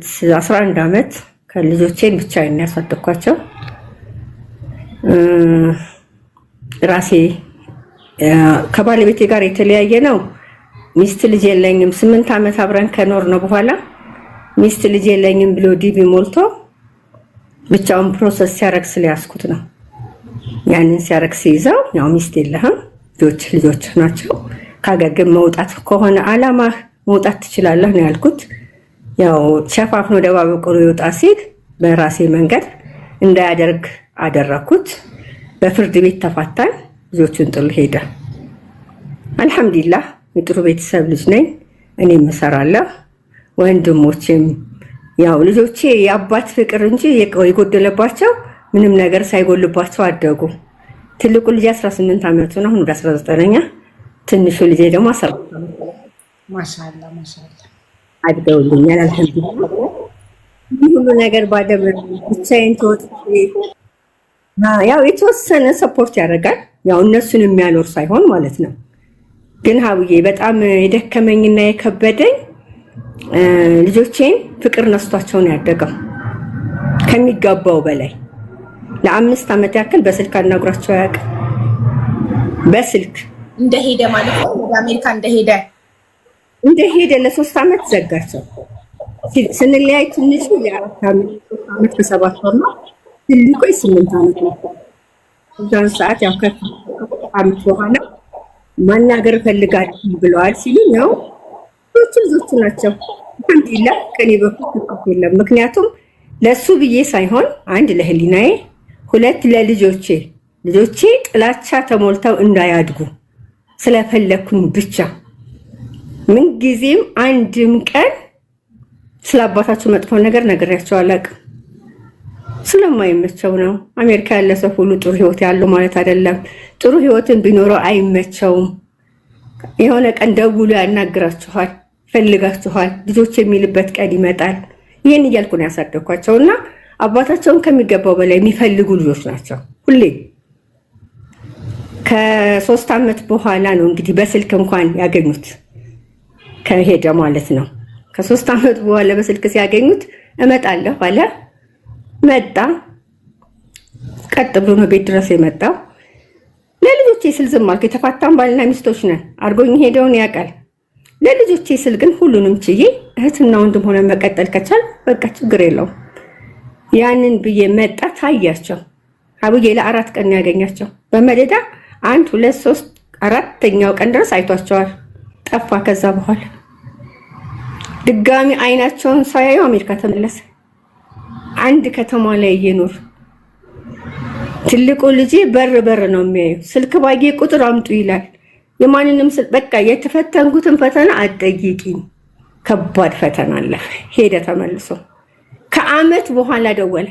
11 ዓመት ከልጆቼን ብቻዬን ያሳደግኳቸው። ራሴ ከባለቤቴ ጋር የተለያየ ነው። ሚስት ልጅ የለኝም። 8 ዓመት አብረን ከኖር ነው በኋላ ሚስት ልጅ የለኝም ብሎ ዲቪ ሞልቶ ብቻውን ፕሮሰስ ሲያረግ ስለያዝኩት ነው። ያንን ሲያረግ ሲይዘው ያው ሚስት የለህም ልጆች ናቸው፣ ከሀገር ግን መውጣት ከሆነ አላማ መውጣት ትችላለህ ነው ያልኩት። ያው ሸፋፍኖ ደባበቆ ይወጣ ሲል በራሴ መንገድ እንዳያደርግ አደረኩት። በፍርድ ቤት ተፋታን። ልጆቹን ጥሎ ሄደ። አልሐምዱሊላህ የጥሩ ቤተሰብ ልጅ ነኝ። እኔም እሰራለሁ። ወንድሞቼም ያው ልጆቼ የአባት ፍቅር እንጂ የጎደለባቸው ምንም ነገር ሳይጎልባቸው አደጉ። ትልቁ ልጅ 18 ዓመቱ ነው፣ አሁን ወደ 19ኛ። ትንሹ ልጅ ደግሞ 17 ዓመቱ ነው። ማሻአላ አድገውልኛል። አልሐምዱሊላህ ሁሉ ነገር ባደረግ ብቻዬን ተወጥቼ ያው የተወሰነ ሰፖርት ያደርጋል። ያው እነሱን የሚያኖር ሳይሆን ማለት ነው። ግን ሀብዬ በጣም የደከመኝና የከበደኝ ልጆቼን ፍቅር ነስቷቸው ነው ያደገው ከሚገባው በላይ። ለ5 ዓመት ያክል በስልክ አናግራቸው ያውቃል። በስልክ እንደሄደ ማለት ነው። ወደ አሜሪካ እንደሄደ ለ3 ዓመት ዘጋቸው። ስንለያይ ትንሹ የ4 ዓመት ከ7 ወር ነው። ትልቁ 8 ዓመት ነው። እዛን ሰዓት ያው ከዓመት በኋላ ማናገር ፈልጋለሁ ብለዋል ሲሉ ነው ልጆቹ ናቸው። አልሐምዱሊላህ ከኔ በኩል ተከፍ የለም። ምክንያቱም ለሱ ብዬ ሳይሆን አንድ ለህሊናዬ፣ ሁለት ለልጆቼ ጥላቻ ተሞልተው እንዳያድጉ ስለፈለኩኝ ብቻ ምን ጊዜም አንድም ቀን ስለ አባታቸው መጥፎ ነገር ነግሬያቸው አላውቅም። ስለማይመቸው ነው። አሜሪካ ያለ ሰው ሁሉ ጥሩ ህይወት ያለው ማለት አይደለም። ጥሩ ህይወትን ቢኖረው አይመቸውም። የሆነ ቀን ደውሎ ያናግራችኋል፣ ፈልጋችኋል፣ ልጆች የሚልበት ቀን ይመጣል። ይህን እያልኩ ነው ያሳደግኳቸውና አባታቸውን ከሚገባው በላይ የሚፈልጉ ልጆች ናቸው። ሁሌ ከ3 ዓመት በኋላ ነው እንግዲህ በስልክ እንኳን ያገኙት ከሄደ ማለት ነው። ከ3 ዓመት በኋላ በስልክ ሲያገኙት እመጣለሁ አለ። መጣ። ቀጥ ብሎ ነው ቤት ድረስ የመጣው። ለልጆቼ ስል ዝም አልኩ። የተፋታን ባልና ሚስቶች ነን። አድርጎኝ ሄደውን ያውቃል። ለልጆቼ ስል ግን ሁሉንም ችዬ እህትና ወንድም ሆነ መቀጠል ከቻል በቃ ችግር የለውም። ያንን ብዬ መጣ። ታያቸው አብዬ ለ4 ቀን ያገኛቸው በመደዳ 1 2 3 4ኛው ቀን ድረስ አይቷቸዋል። ጠፋ። ከዛ በኋላ ድጋሚ አይናቸውን ሳያዩ አሜሪካ ተመለሰ። አንድ ከተማ ላይ እየኖር ትልቁ ልጅ በር ነው የሚያየው። ስልክ ባየ ቁጥር አምጡ ይላል። የማንንም በቃ የተፈተንኩትን ፈተና አትጠይቂኝ። ከባድ ፈተና አለፈ። ሄደ ተመልሶ። ከዓመት በኋላ ደወለ።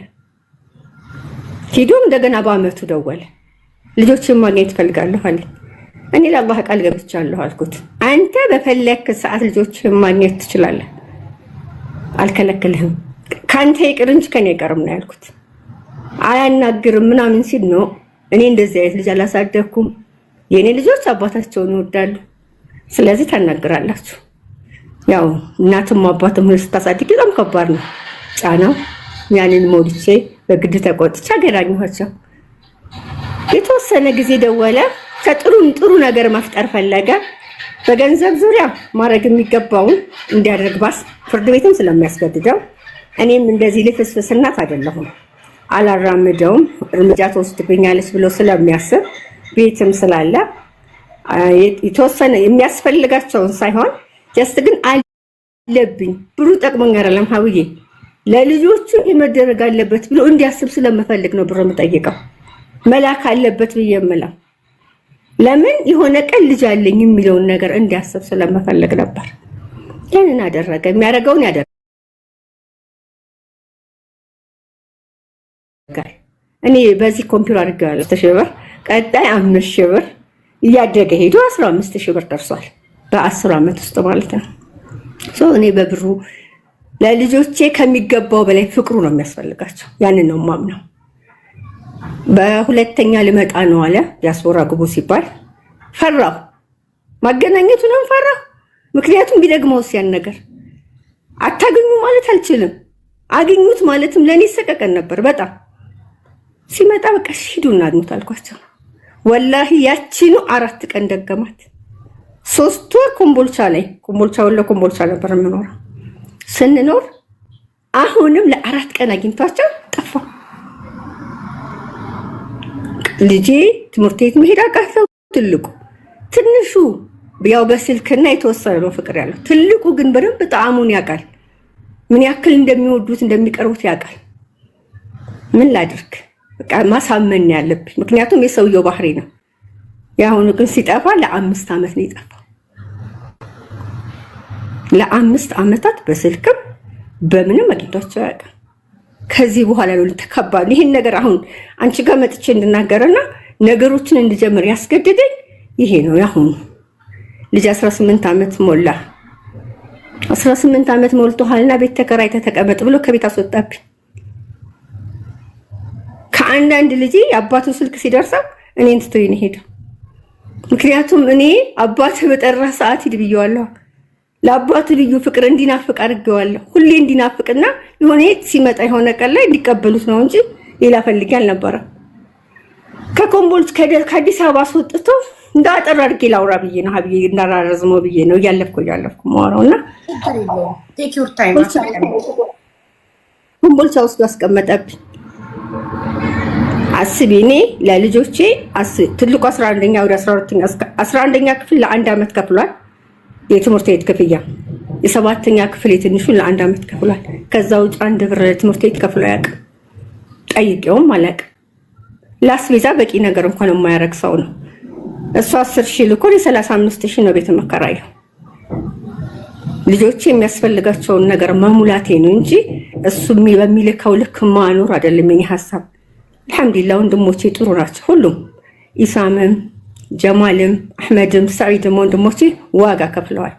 ሄዶ እንደገና በዓመቱ ደወለ። ልጆችን ማግኘት ፈልጋለሁ አለ። እኔ ለአላህ ቃል ገብቻለሁ አልኩት። አንተ በፈለክ ሰዓት ልጆችን ማግኘት ትችላለህ፣ አልከለክልህም። ካንተ ይቅር እንጂ ከኔ አይቀርም ነው ያልኩት። አያናግርም ምናምን ሲል ነው እኔ እንደዚህ አይነት ልጅ አላሳደኩም። የኔ ልጆች አባታቸውን ይወዳሉ። ስለዚህ ታናግራላችሁ። ያው እናትም አባትም ሆነ ስታሳድግ በጣም ከባድ ነው ጫናው። ያንን ሞልቼ በግድ ተቆጥቼ አገናኘኋቸው። የተወሰነ ጊዜ ደወለ። ጥሩ ነገር መፍጠር ፈለገ። በገንዘብ ዙሪያ ማድረግ የሚገባውን እንዲያደርግ ባስ ፍርድ ቤትም ስለሚያስገድደው እኔም እንደዚህ ልፍስፍስናት አይደለሁም፣ አላራምደውም። እርምጃ ተወስድብኛለች ብሎ ስለሚያስብ ቤትም ስላለ የተወሰነ የሚያስፈልጋቸውን ሳይሆን ጀስት ግን አለብኝ ብሩ ጠቅሞኛል አይደለም ሀውዬ ለልጆቹ የመደረግ አለበት ብሎ እንዲያስብ ስለምፈልግ ነው ብር የምጠይቀው። መላክ አለበት ብዬ የምለው ለምን የሆነ ቀን ልጅ አለኝ የሚለውን ነገር እንዲያስብ ስለምፈልግ ነበር። ያንን አደረገ። የሚያደርገውን ያደረገ። እኔ በዚህ ኮምፒውተር አድርጌዋለሁ 1000 ብር፣ ቀጣይ 5000 ብር እያደገ ሄዶ 15000 ብር ደርሷል በ10 ዓመት ውስጥ ማለት ነው። እኔ በብሩ ለልጆቼ ከሚገባው በላይ ፍቅሩ ነው የሚያስፈልጋቸው። ያንን ነው ማምነው። በሁለተኛ ልመጣ ነው አለ። ዲያስፖራ ግቡ ሲባል ፈራው። ማገናኘቱንም ፈራው። ምክንያቱም ቢደግመውስ ያን ነገር አታገኙ ማለት አልችልም። አገኙት ማለትም ለኔ ሰቀቀን ነበር በጣም። ሲመጣ በቃ ሂዱና አግኙት አልኳቸው። ወላሂ ያቺኑ 4 ቀን ደገማት። 3 ወር ኮምቦልቻ ላይ ወሎ ኮምቦልቻ ነበር የምኖረው ስንኖር አሁንም ለ4 ቀን አግኝቷቸው ጠፋ። ልጄ ትምህርት ቤት መሄድ አቃተው። ትንሹ ያው በስልክና የተወሰነ ነው ፍቅር ያለው። ትልቁ ግን በደንብ ጣዕሙን ያውቃል። ምን ያክል እንደሚወዱት እንደሚቀርቡት ያውቃል። ምን ላድርግ በቃ ማሳመን ያለብኝ፣ ምክንያቱም የሰውየው ባህሪ ነው። ያሁኑ ግን ሲጠፋ ለ5 ዓመት ነው የጠፋው። ለ5 ዓመታት በስልክም በምንም አግኝቷቸው ያውቃል። ከዚህ በኋላ ነው ተከባድ ይሄን ነገር አሁን አንቺ ጋር መጥቼ እንድናገርና ነገሮችን እንድጀምር ያስገደደኝ ይሄ ነው። ያሁኑ ልጅ 18 ዓመት ሞላ። 18 ዓመት ሞልቶሃልና ቤት ተከራይተህ ተቀመጥ ብሎ ከቤት አስወጣብኝ። ከአንዳንድ ልጅ አባቱ ስልክ ሲደርሰው እኔን ትቶኝ ሄደ። ምክንያቱም እኔ አባቱ በጠራ ሰዓት ሂድ ብየዋለሁ። ለአባቱ ልዩ ፍቅር እንዲናፍቅ አድርጌዋለሁ። ሁሌ እንዲናፍቅና የሆነ ሲመጣ የሆነ ቀን ላይ እንዲቀበሉት ነው እንጂ ሌላ ፈልጌ አልነበረም። ከኮምቦልቻ ከአዲስ አበባ አስወጥቶ እንዳጠራ አድርጌ ላውራ ብዬ ነው ሀብዬ እንዳራረዝመው ብዬ ነው እያለፍኩ ማወራውና ቴክ ዩር ታይም ኮምቦልቻ ውስጥ አስቀመጠብኝ። አስቢ እኔ ለልጆቼ ትልቁ 11ኛ ወደ 11ኛ ክፍል ለ1 ዓመት ከፍሏል የትምህርት ቤት ክፍያ። የ7ኛ ክፍል የትንሹ ለ1 ዓመት ከፍሏል። ከዛ ውጭ 1 ብር ትምህርት ቤት ከፍሎ አያውቅም። ጠይቄውም አላውቅም። ላስቤዛ በቂ ነገር እንኳን የማያረግ ሰው ነው። እሱ 10,000 ልኮ 35,000 ነው ቤት መከራየው። ልጆቼ የሚያስፈልጋቸውን ነገር መሙላቴ ነው እንጂ እሱ በሚልከው ልክ ማኖር አይደለም የኔ ሐሳብ። አልሐምዱሊላህ ወንድሞቼ ጥሩ ናቸው ሁሉም። ኢሳምም ጀማልም አህመድም ሰዒድም ወንድሞቼ ዋጋ ከፍለዋል።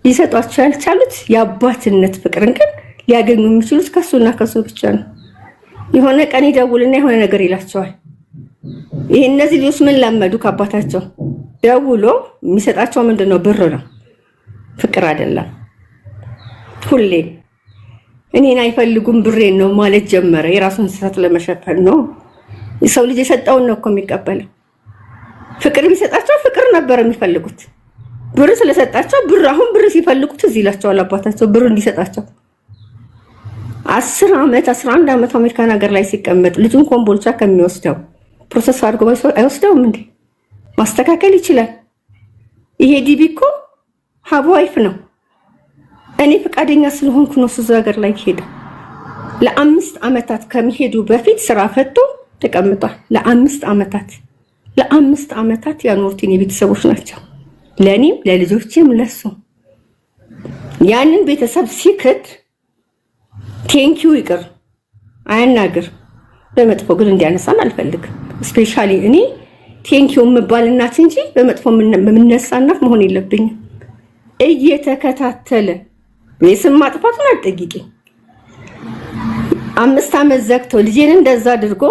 ሊሰጧቸው ያልቻሉት የአባትነት ፍቅርን ግን ሊያገኙ የሚችሉት ከሱና ከሱ ብቻ ነው። የሆነ ቀን ይደውልና የሆነ ነገር ይላቸዋል። ይሄ እነዚህ ልጆች ምን ለመዱ ከአባታቸው? ደውሎ የሚሰጣቸው ምንድነው? ብር ነው፣ ፍቅር አይደለም። ሁሌ እኔን አይፈልጉም ብሬን ነው ማለት ጀመረ። የራሱን ስህተት ለመሸፈን ነው። የሰው ልጅ የሰጠውን ነው እኮ የሚቀበለው። ፍቅር ቢሰጣቸው ፍቅር ነበር የሚፈልጉት። ብር ስለሰጣቸው ብር አሁን ብር ሲፈልጉት እዚህ ይላቸዋል አባታቸው ብር እንዲሰጣቸው። 10 ዓመት 11 ዓመት አሜሪካን ሀገር ላይ ሲቀመጥ ልጁን ኮምቦልቻ ከሚወስደው ፕሮሰስ አድርጎ አይወስደውም እንዴ? ማስተካከል ይችላል። ይሄ ዲቢ እኮ ሀብዋይፍ ነው። እኔ ፈቃደኛ ስለሆንኩ ነው እሱ ሀገር ላይ ሄደ። ለ5 ዓመታት ከሚሄዱ በፊት ስራ ፈቶ ተቀምጧል። ለ5 ዓመታት ያኖሩትን የቤተሰቦች ናቸው። ለኔም ለልጆቼም ለሱ ያንን ቤተሰብ ሲክድ ቴንኪው ይቅር አያናግር። በመጥፎ ግን እንዲያነሳን አልፈልግም። ስፔሻሊ እኔ ቴንኪው የምባል እናት እንጂ በመጥፎ የምነሳ እናት መሆን የለብኝም። እየተከታተለ የስም ማጥፋቱን አልጠይቅኝ። 5 ዓመት ዘግቶ ልጄን እንደዛ አድርጎ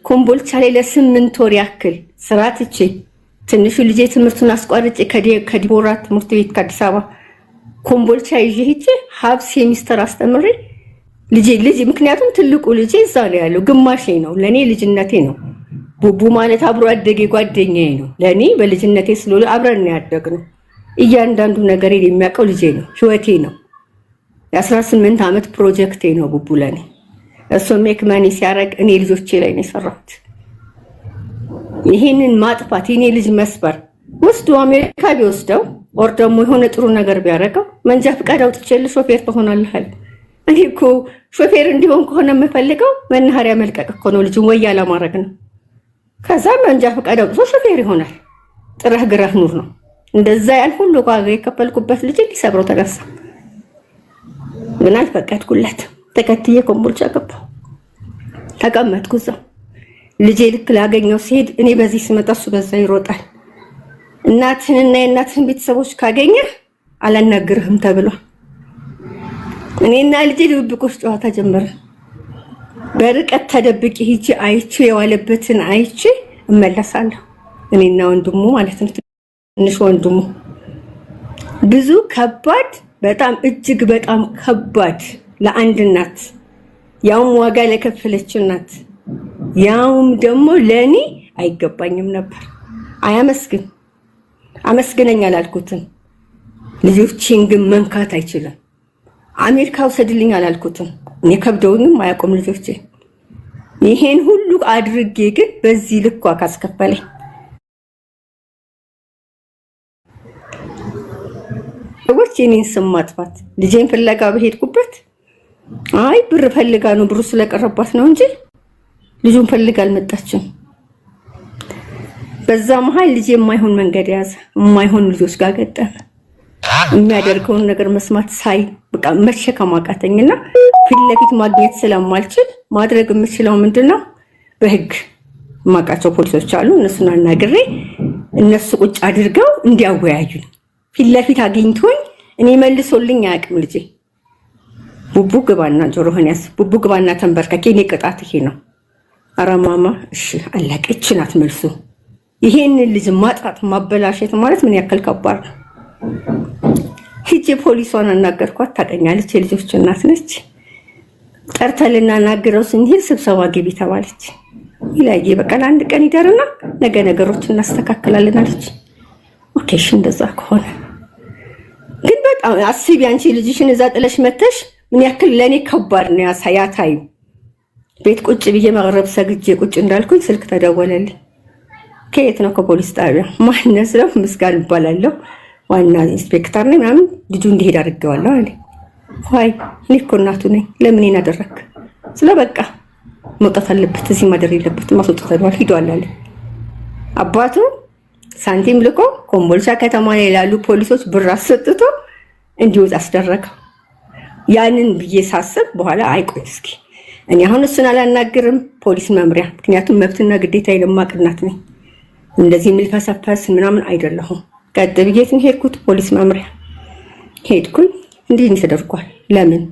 ኮምቦልቻ ላይ ለ8 ወር ያክል ስራ ትቼ ትንሹ ልጄ ትምህርቱን አስቋርጬ ከዲቦራ ትምህርት ቤት ከአዲስ አበባ ኮምቦልቻ ይዤ ሄጄ ሀብ ሴሚስተር አስተምሬ ልጄ ምክንያቱም ትልቁ ልጄ እዛ ነው ያለው። ግማሼ ነው ለኔ ልጅነቴ ነው። ቡቡ ማለት አብሮ አደጌ ጓደኛዬ ነው። ለኔ በልጅነቴ ስለሆነ አብረን ነው ያደግነው። እያንዳንዱ ነገር የሚያውቀው ልጄ ነው፣ ህይወቴ ነው። የ18 ዓመት ፕሮጀክቴ ነው ቡቡ ለኔ። እሱ ሜክ ማኒ ሲያረግ እኔ ልጆቼ ላይ ነው የሰራሁት። ይሄንን ማጥፋት የኔ ልጅ መስበር ወስዶ አሜሪካ ቢወስደው ኦር ደግሞ የሆነ ጥሩ ነገር ቢያረገው መንጃ ፍቃድ አውጥቼልህ ሾፌር ትሆናለህ። እኔ እኮ ሾፌር እንዲሆን ከሆነ የምፈልገው መናኸሪያ መልቀቅ እኮ ነው፣ ልጅን ወያላ ማድረግ ነው። ከዛ መንጃ ፍቃድ አውጥቶ ሾፌር ይሆናል። ጥረህ ግረህ ኑር ነው። እንደዛ ያን ሁሉ ዋጋ የከፈልኩበት ልጅ ሊሰብረው ተነሳ። ግን አልፈቀድኩለት። ተከትዬ ኮምቦልቻ ገባሁ። ተቀመጥኩ እዛ። ልጄ ልክ ላገኘው ሲሄድ እኔ በዚህ ስመጣ እሱ በዛ ይሮጣል። እናትህንና የእናትህን ቤተሰቦች ካገኘህ አላናግርህም ተብሏል። እኔና ልጄ ድብብቆሽ ጨዋታ ጀመረ። በርቀት ተደብቄ ሂጂ አይቼ የዋለበትን አይቼ እመለሳለሁ። እኔና ወንድሙ ማለት ነው፣ ትንሽ ወንድሙ። ብዙ ከባድ በጣም እጅግ በጣም ከባድ ለአንድ እናት ያውም ዋጋ ለከፈለች እናት ያውም ደግሞ ለኔ አይገባኝም ነበር። አመስግነኝ አላልኩትም። ልጆቼን ግን መንካት አይችልም። አሜሪካ ውሰድልኝ አላልኩትም። እኔ ከብደውኝም አያውቁም ልጆቼ። ይሄን ሁሉ አድርጌ ግን በዚህ ልኳ ካስከፈለኝ ሰዎች የኔን ስም ማጥፋት ልጄን ፍለጋ በሄድኩበት አይ ብር ፈልጋ ነው ብሩ ስለቀረባት ነው እንጂ ልጁን ፈልጋ አልመጣችም። በዛ መሃል ልጄ የማይሆን መንገድ ያዘ፣ የማይሆን ልጆች ጋር ገጠመ። የሚያደርገውን ነገር መስማት ሳይ በቃ መሸከም አቃተኝና ፊት ለፊት ማግኘት ስለማልችል ማድረግ የምችለው ምንድነው በህግ ማቃቸው ፖሊሶች አሉ። እነሱን አናግሬ እነሱ ቁጭ አድርገው እንዲያወያዩኝ ፊት ለፊት አግኝቶኝ እኔ መልሶልኝ አያውቅም ልጄ። ቡቡ ግባና ጆሮህን ያዝ፣ ቡቡ ግባና ተንበርከክ፣ እኔ ቅጣት ይሄ ነው። ኧረ ማማ እሺ አለቀች ናት መልሱ። ይሄንን ልጅ ማጣት ማበላሸት ማለት ምን ያክል ከባድ ነው። ሂጄ ፖሊሷን አናገርኳት። ታውቀኛለች፣ የልጆች እናት ነች። ጠርተልና ናገረው ስንሄድ ስብሰባ ግቢ ተባለች። ይላዬ በቃ አንድ ቀን ይደርና ነገ ነገሮችን እናስተካክላለን አለች። ኦኬ እሺ እንደዛ ከሆነ ግን በጣም አስቢ አንቺ ልጅሽን እዛ ጥለሽ መተሽ ምን ያክል ለኔ ከባድ ነው ያሳያታዩ። ቤት ቁጭ ብዬ መግረብ ሰግጄ ቁጭ እንዳልኩኝ ስልክ ተደወለልኝ። ከየት ነው? ከፖሊስ ጣቢያ። ማነስ ነው? ምስጋን እባላለሁ፣ ዋና ኢንስፔክተር ነኝ ምናምን። ልጁ እንዲሄድ አድርጌዋለሁ አለ። ዋይ እኔ እኮ እናቱ ነኝ። ለምን ይሄን አደረክ? ስለ በቃ መውጣት አለበት፣ እዚህ ማደር የለበትም፣ ማስወጣት ሂዷል አለ። አባቱ ሳንቲም ልኮ ኮምቦልቻ ከተማ ላይ ያሉ ፖሊሶች ብር አሰጥቶ እንዲወጣ አስደረገው። ያንን ብዬ ሳስብ በኋላ አይቆይ እስኪ እኔ አሁን እሱን አላናግርም ፖሊስ መምሪያ፣ ምክንያቱም መብትና ግዴታ የለማቅናት ነኝ። እንደዚህ ምልፈሰፈስ ምናምን አይደለሁም። ቀጥ ብዬ ሄድኩት ፖሊስ መምሪያ ሄድኩኝ። እንዲህ ተደርጓል። ለምን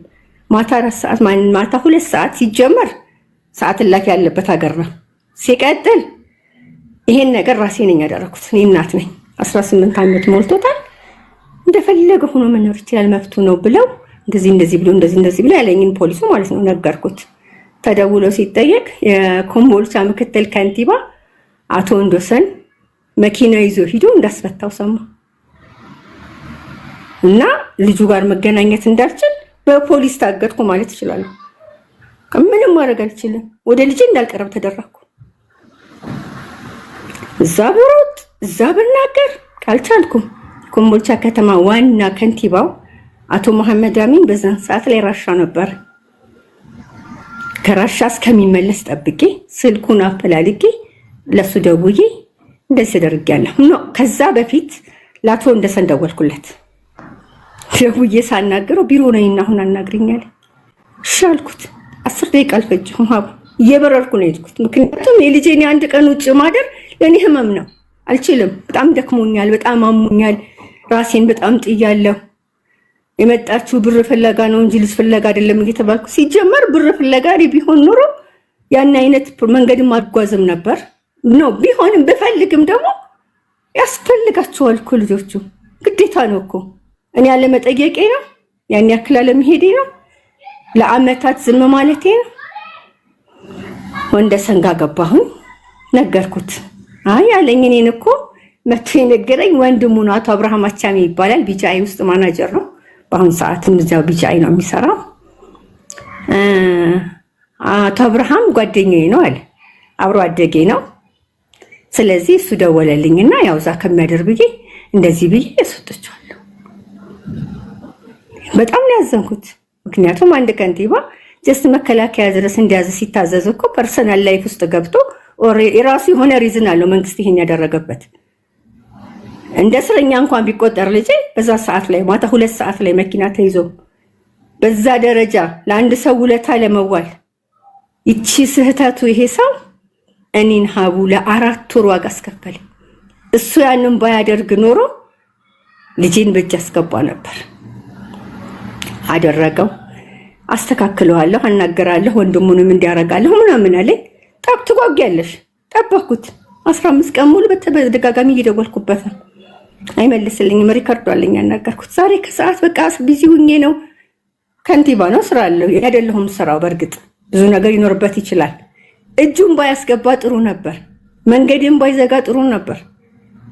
ማታ 4 ሰዓት ማታ 2 ሰዓት ሲጀመር ሰዓት እላፊ ያለበት ሀገር ነው። ሲቀጥል ይሄን ነገር ራሴ ነኝ ያደረኩት። እኔ እናት ነኝ። 18 ዓመት ሞልቶታል። እንደፈለገ ሆኖ መኖር ይችላል፣ መብቱ ነው ብለው እንደዚህ ብሎ ያለኝን ፖሊሱ ማለት ነው ነገርኩት። ተደውሎ ሲጠየቅ የኮምቦልቻ ምክትል ከንቲባ አቶ ወንዶሰን መኪና ይዞ ሂዶ እንዳስፈታው ሰማ እና ልጁ ጋር መገናኘት እንዳልችል በፖሊስ ታገድኩ ማለት ይችላል። ምንም ማድረግ አልችልም። ወደ ልጄ እንዳልቀረብ ተደረኩ። እዛ ብሮጥ እዛ ብናገር ካልቻልኩም ኮምቦልቻ ከተማ ዋና ከንቲባው አቶ መሐመድ አሚን በዛን ሰዓት ላይ ራሻ ነበር። ከራሻ እስከሚመለስ ጠብቄ ስልኩን አፈላልጌ ለሱ ደውዬ እንደዚህ ተደርጊያለሁ ነው። ከዛ በፊት ላቶ እንደሰን ደወልኩለት። ደውዬ ሳናገረው ቢሮ ነኝና አሁን አናግሪኛል። እሺ አልኩት። 10 ደቂቃ አልፈጀም። ሀቡ እየበረርኩ ነው የሄድኩት። ምክንያቱም የልጄን አንድ ቀን ውጭ ማደር ለኔ ህመም ነው። አልችልም። በጣም ደክሞኛል፣ በጣም አሞኛል፣ ራሴን በጣም ጥያለሁ። የመጣችው ብር ፍለጋ ነው እንጂ ልጅ ፍለጋ አይደለም እየተባልኩ ሲጀመር ብር ፍለጋ ቢሆን ኖሮ ያን አይነት መንገድም አልጓዝም ነበር ነው። ቢሆንም ብፈልግም ደግሞ ያስፈልጋቸዋል እኮ ልጆቹ፣ ግዴታ ነው እኮ። እኔ ያለ መጠየቄ ነው ያን ያክል አለመሄዴ ነው ለአመታት ዝም ማለቴ ነው። ወንደሰን ጋር ገባሁኝ፣ ነገርኩት። አይ ያለኝ እኔን እኮ መጥቶ የነገረኝ ወንድሙ ነው። አቶ አብርሃም አቻሜ ይባላል። ቢጫይ ውስጥ ማናጀር ነው። በአሁን ሰዓትም እዛው ቢጫይ ነው የሚሰራው። አቶ አብርሃም ጓደኛዬ ነው አለ፣ አብሮ አደጌ ነው። ስለዚህ እሱ ደወለልኝና ያው እዛ ከሚያደር ብዬ እንደዚህ ብዬ ያስወጥቻለሁ። በጣም ነው ያዘንኩት። ምክንያቱም አንድ ከንቲባ ጀስት መከላከያ ድረስ እንዲያዝ ሲታዘዝ እኮ ፐርሰናል ላይፍ ውስጥ ገብቶ የራሱ የሆነ ሪዝን አለው መንግስት ይሄን ያደረገበት። እንደ እስረኛ እንኳን ቢቆጠር ልጄ በዛ ሰዓት ላይ ማታ 2 ሰዓት ላይ መኪና ተይዞ በዛ ደረጃ ለአንድ ሰው ውለታ ለመዋል ይቺ ስህተቱ ይሄ ሰው እኔን ሀቡ ለ4 ወር ዋጋ አስከፈለ። እሱ ያንን ባያደርግ ኖሮ ልጄን በእጅ አስገባ ነበር። አደረገው። አስተካክለዋለሁ፣ አናገራለሁ፣ ወንድሙንም እንዲያረጋለሁ ምናምን አለኝ። ትጓጊያለሽ። ጠበኩት 15 ቀን ሙሉ በተደጋጋሚ እየደወልኩበት ነው። አይመልስልኝም። ሪከርዱ አለኝ ያናገርኩት ዛሬ ከሰዓት በቃ ቢዚ ሁኜ ነው። ከንቲባ ነው ስራ አለው አይደለሁም። ስራው በእርግጥ ብዙ ነገር ይኖርበት ይችላል። እጁን ባያስገባ ጥሩ ነበር። መንገድን ባይዘጋ ጥሩ ነበር።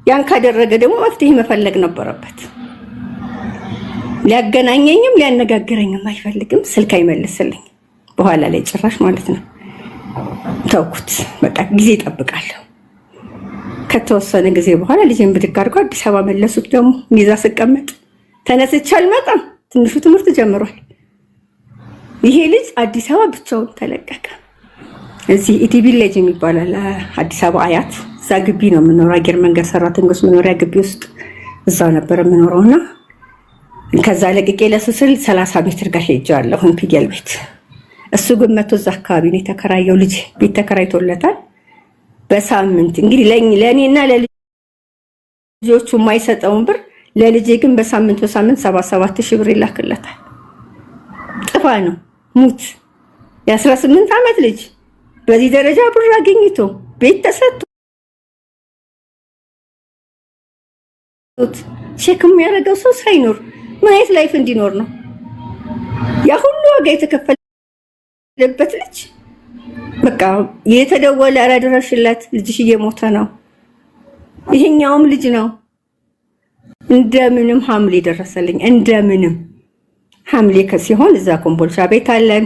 ያን ካደረገ ደግሞ መፍትሄ መፈለግ ነበረበት። ሊያገናኘኝም ሊያነጋግረኝም አይፈልግም። ስልክ አይመልስልኝ። በኋላ ላይ ጭራሽ ማለት ነው ተውኩት። በቃ ጊዜ እጠብቃለሁ። ከተወሰነ ጊዜ በኋላ ልጄን ብድግ አድርጎ አዲስ አበባ መለሱት። ደግሞ ይዛ ስቀመጥ ተነስቼ አልመጣም። ትንሹ ትምህርት ጀምሯል። ይሄ ልጅ አዲስ አበባ ብቻውን ተለቀቀ። እዚህ ኢቲ ቪሌጅ የሚባላል አዲስ አበባ አያት፣ እዛ ግቢ ነው የምኖረው። አየር መንገድ ሰራተኞች መኖሪያ ግቢ ውስጥ እዛው ነበር የምኖረውና ከዛ ለቅቄ ለሱ ስል 30 ሜትር ጋር ሄጃለሁ ፒዲኤል ቤት። እሱ ግን መቶ እዛ አካባቢ ነው የተከራየው። ልጅ ቤት ተከራይቶለታል። በሳምንት እንግዲህ ለእኔና ለልጆቹ የማይሰጠውን ብር ለልጄ ግን በሳምንት 77 ሺህ ብር ይላክለታል። ጥፋ ነው ሙት። የ18 ዓመት ልጅ በዚህ ደረጃ ብር አገኝቶ ቤት ተሰጥቶት ቼክ የሚያደርገው ሰው ሳይኖር ምን አይነት ላይፍ እንዲኖር ነው? ያ ሁሉ ዋጋ የተከፈለበት ልጅ በቃ የተደወለ ኧረ ድረሽለት ልጅሽ እየሞተ ነው። ይሄኛውም ልጅ ነው። እንደምንም ሐምሌ ደረሰልኝ። እንደምንም ሐምሌ ከሲሆን እዛ ኮምቦልቻ ቤት አለን።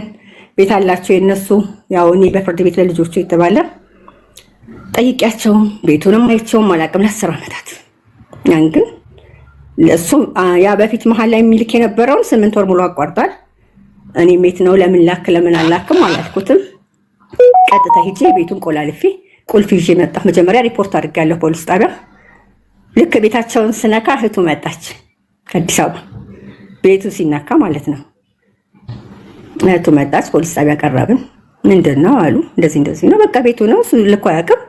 ቤት አላቸው የነሱ። ያው እኔ በፍርድ ቤት ለልጆቹ የተባለ ጠይቂያቸውም ቤቱንም አይቼውም አላውቅም ለ10 ዓመታት። ያን ግን ለሱም ያ በፊት መሀል ላይ የሚልክ የነበረውን 8 ወር ሙሉ አቋርጧል። እኔ ቤት ነው ለምን ላክ ለምን አላክም አላልኩትም። ቀጥታ ሄጄ ቤቱን ቆላልፌ ቁልፍ ይዤ መጣሁ። መጀመሪያ ሪፖርት አድርጋለሁ ፖሊስ ጣቢያ። ልክ ቤታቸውን ስነካ እህቱ መጣች ከአዲስ አበባ። ቤቱ ሲነካ ማለት ነው። እህቱ መጣች። ፖሊስ ጣቢያ ቀረብን። ምንድን ነው አሉ። እንደዚህ ነው በቃ ቤቱ ነው እሱ ልኮ አያውቅም።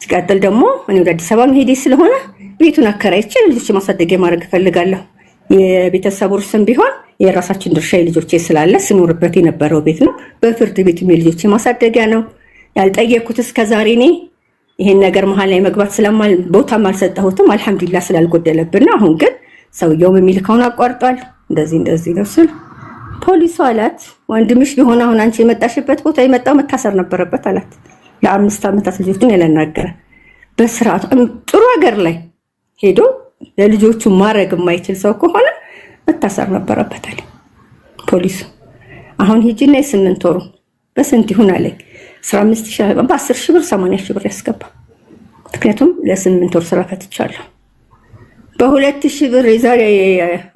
ሲቀጥል ደግሞ እኔ ወደ አዲስ አበባ መሄዴ ስለሆነ ቤቱን አከራይቼ ልጆች ማሳደጊያ ማድረግ እፈልጋለሁ። የቤተሰቡ ርስም ቢሆን የራሳችን ድርሻ የልጆቼ ስላለ ስኖርበት የነበረው ቤት ነው። በፍርድ ቤት የልጆቼ ማሳደጊያ ነው። ያልጠየኩት እስከዛሬ እኔ ይሄን ነገር መሀል ላይ መግባት ስለማል ቦታም አልሰጠሁትም። አልሐምዱሊላህ ስላልጎደለብን። አሁን ግን ሰውየው የሚልከውን አቋርጧል። እንደዚህ ነው ስል ፖሊሱ አላት ወንድምሽ ቢሆን አሁን አንቺ የመጣሽበት ቦታ የመጣው መታሰር ነበረበት አላት። ለ5 ዓመታት ልጆቹን ያላናገረ በስርዓቱ ጥሩ ሀገር ላይ ሄዶ ለልጆቹ ማድረግ የማይችል ሰው ከሆነ መታሰር ነበረበት አለ ፖሊሱ። አሁን ሂጂና የ8 ወሩ በስንት ይሁን አለኝ። 15 ሺህ በ10 ሺህ ብር 80 ሺህ ብር ያስገባ። ምክንያቱም ለ8 ወር ስራ ፈትቻለሁ። በ2000 ብር የዛሬ